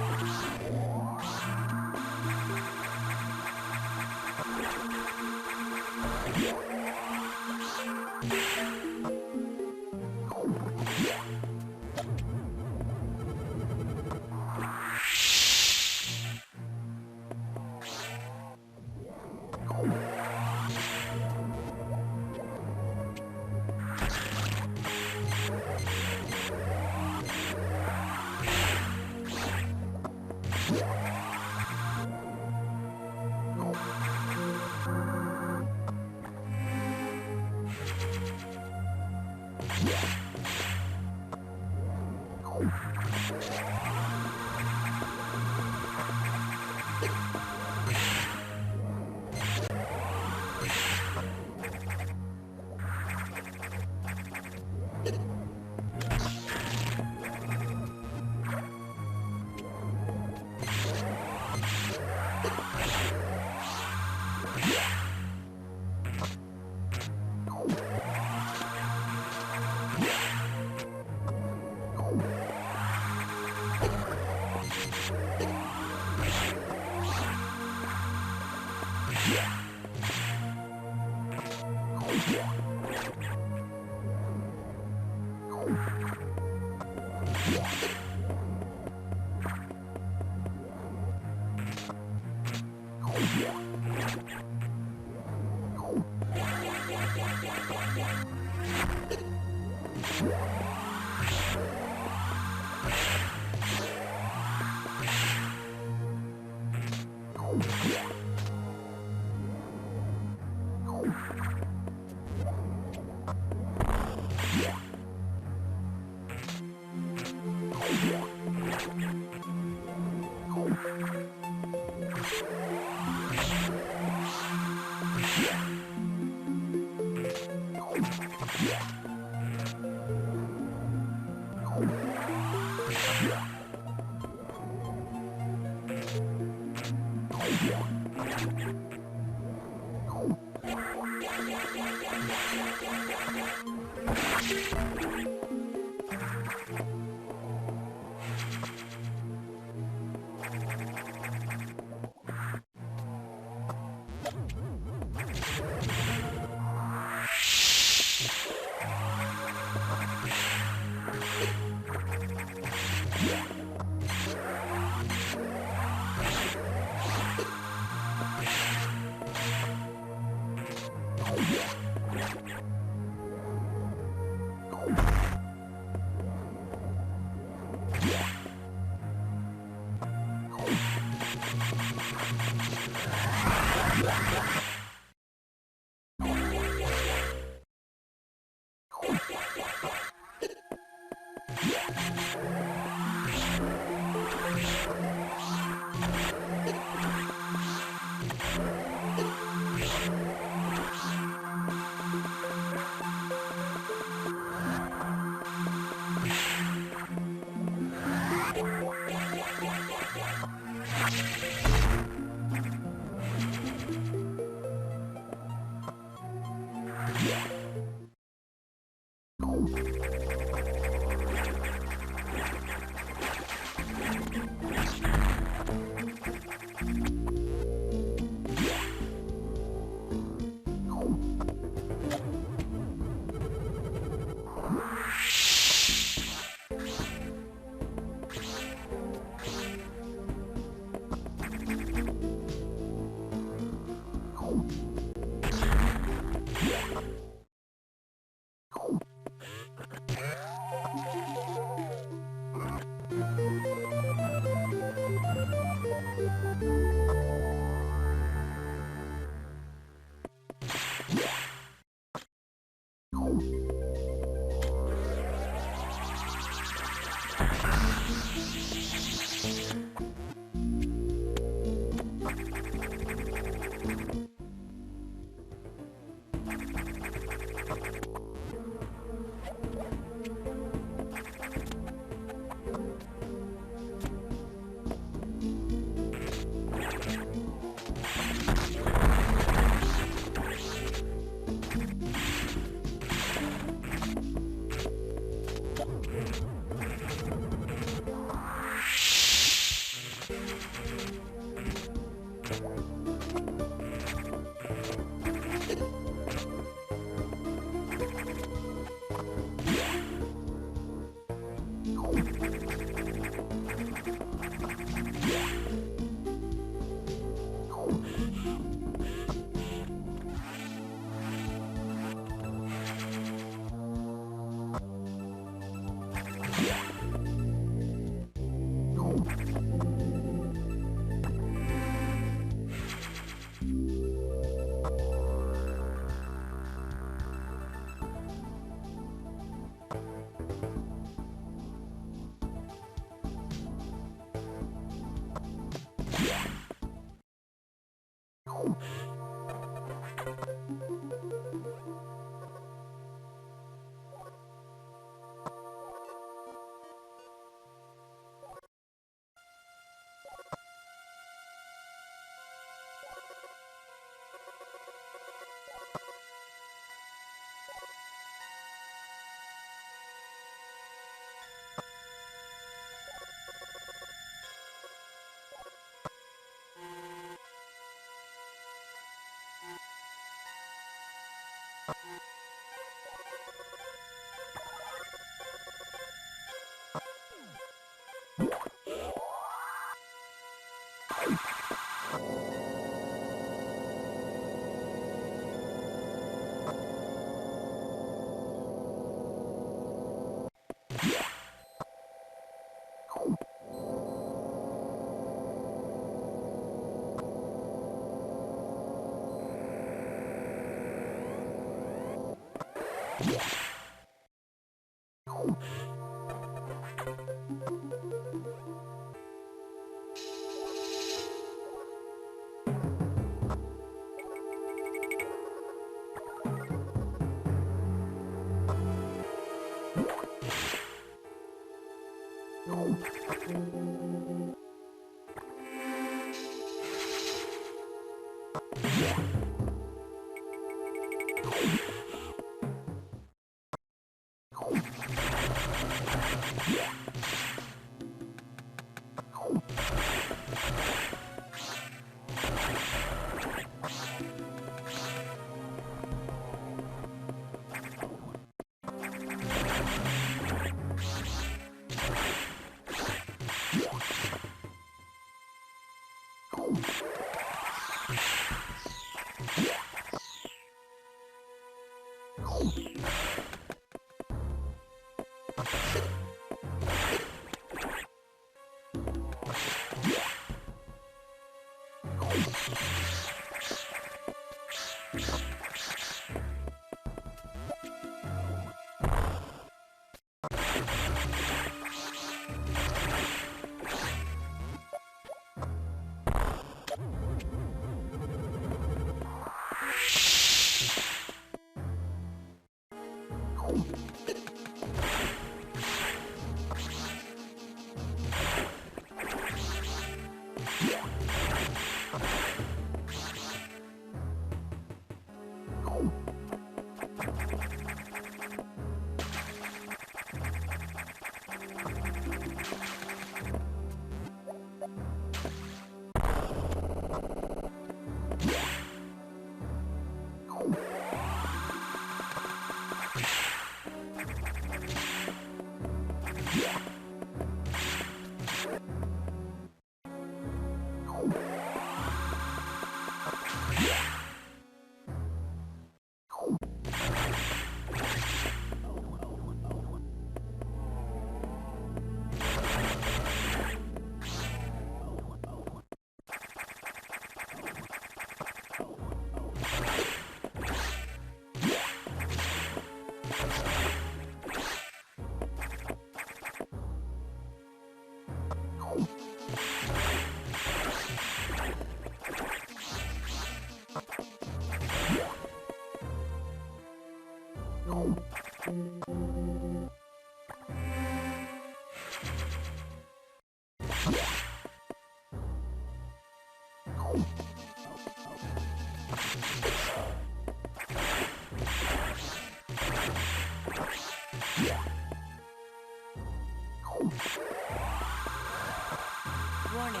Speaker 2: Warning,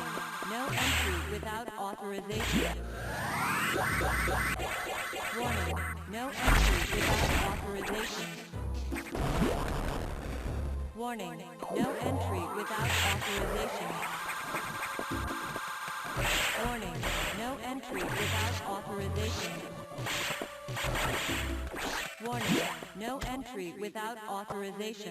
Speaker 2: no entry without authorization. Warning, no entry without authorization. Warning, no entry without authorization. Warning, no entry without authorization. Warning, no entry without authorization.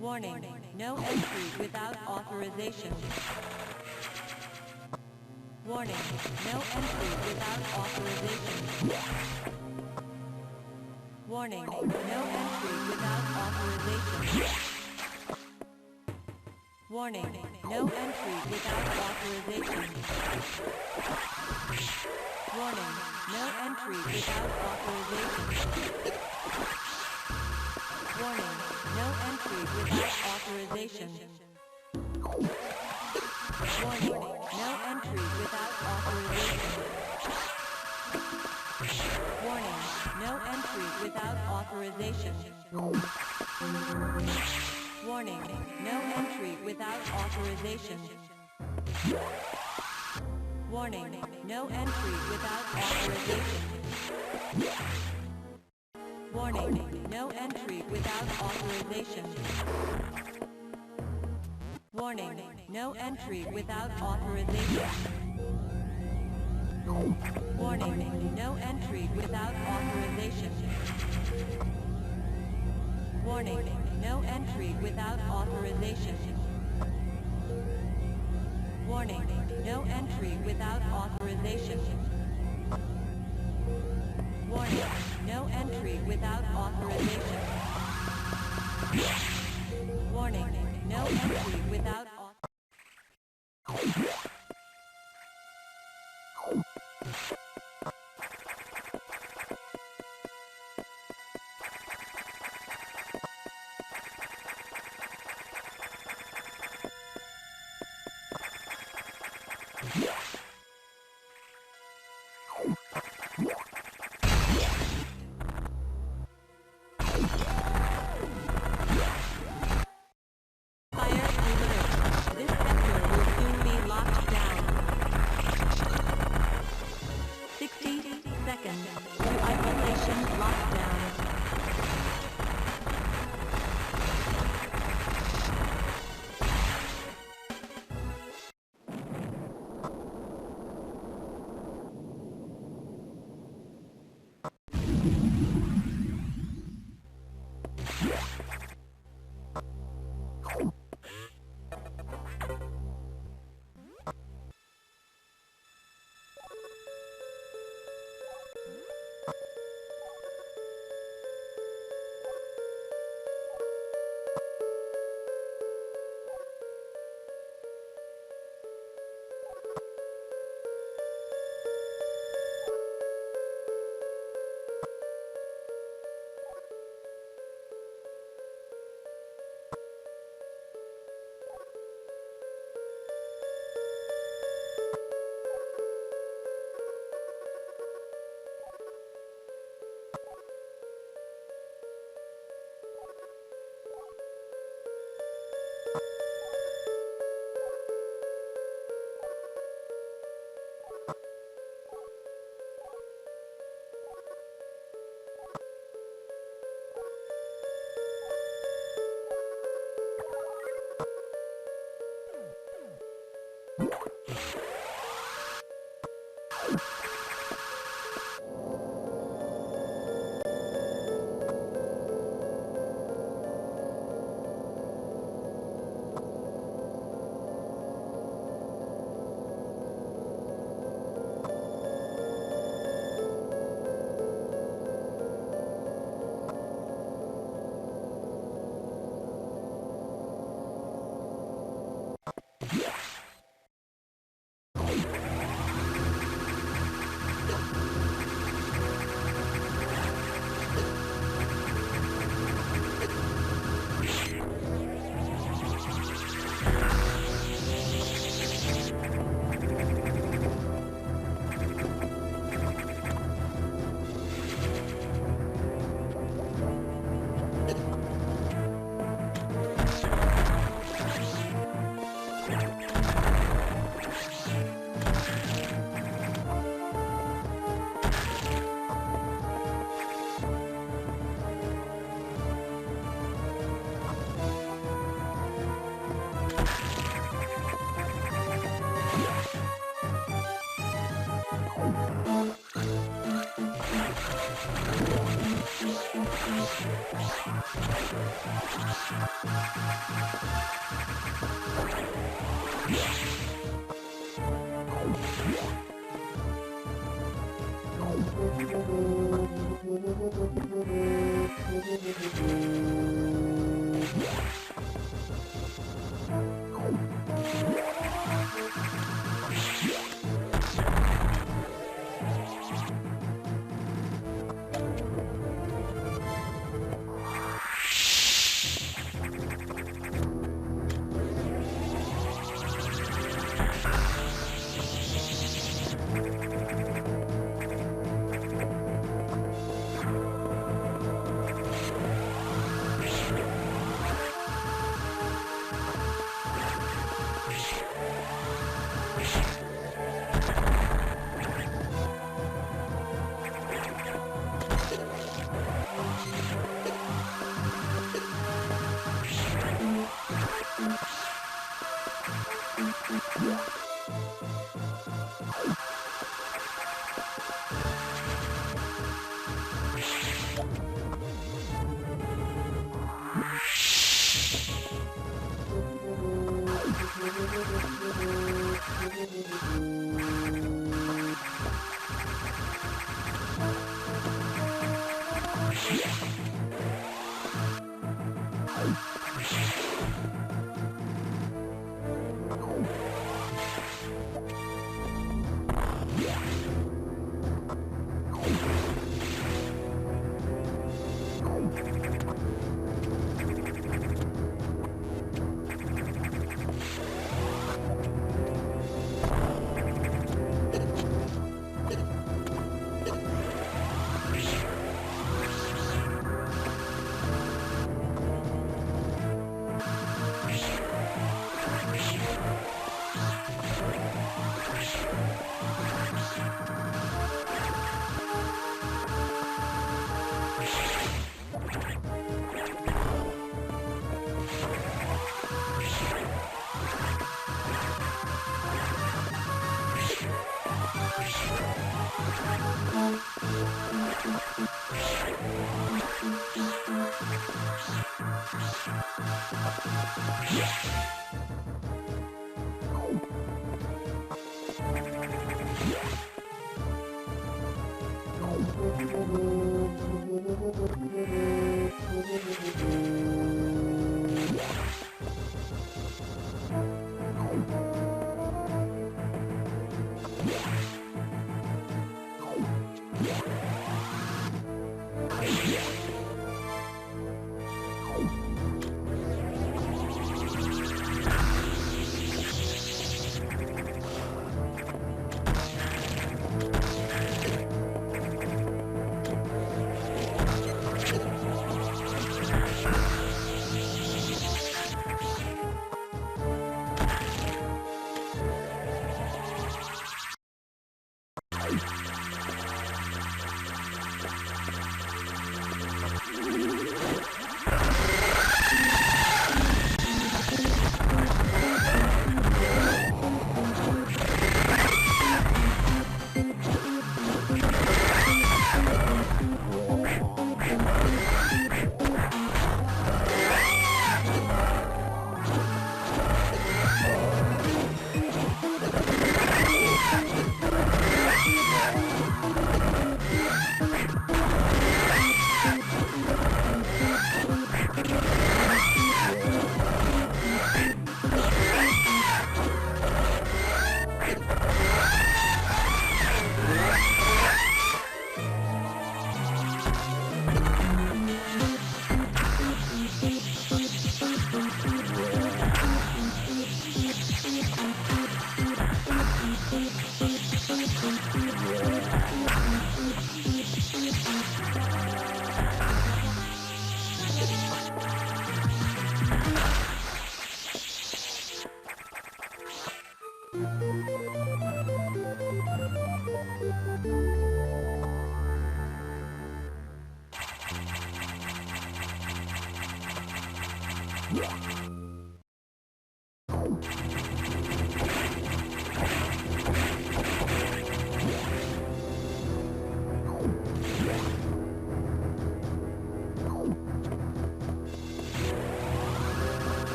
Speaker 2: Warning, no entry without authorization. Warning, no entry without authorization. Warning, no entry without authorization. Warning, no entry without authorization. Warning, no entry without authorization. Warning, no entry without authorization. Warning, no entry without authorization. Warning, no entry without authorization. Warning, no entry without authorization. Warning, no entry without authorization. Warning, no entry without authorization. Warning, no entry without authorization. Warning, no entry without authorization. Warning, no entry without authorization. Warning, no entry without authorization. Warning, no entry without authorization. Warning, no entry without authorization.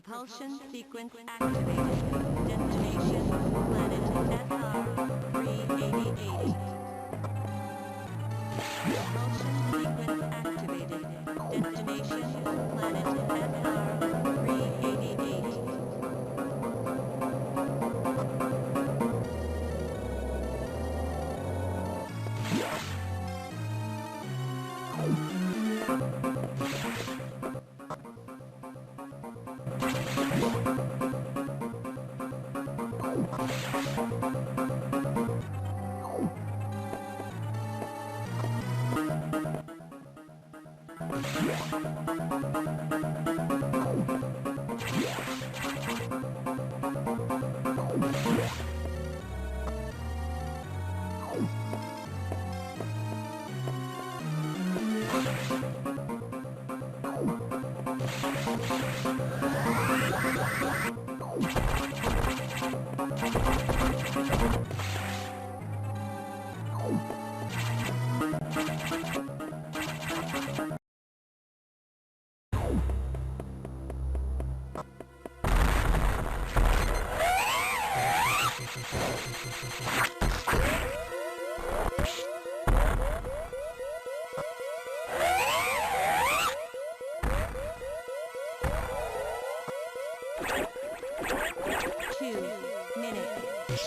Speaker 2: Propulsion sequence activated. Destination, planet SR-388. Propulsion sequence activated. Destination, planet SR-388.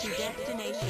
Speaker 2: To destination.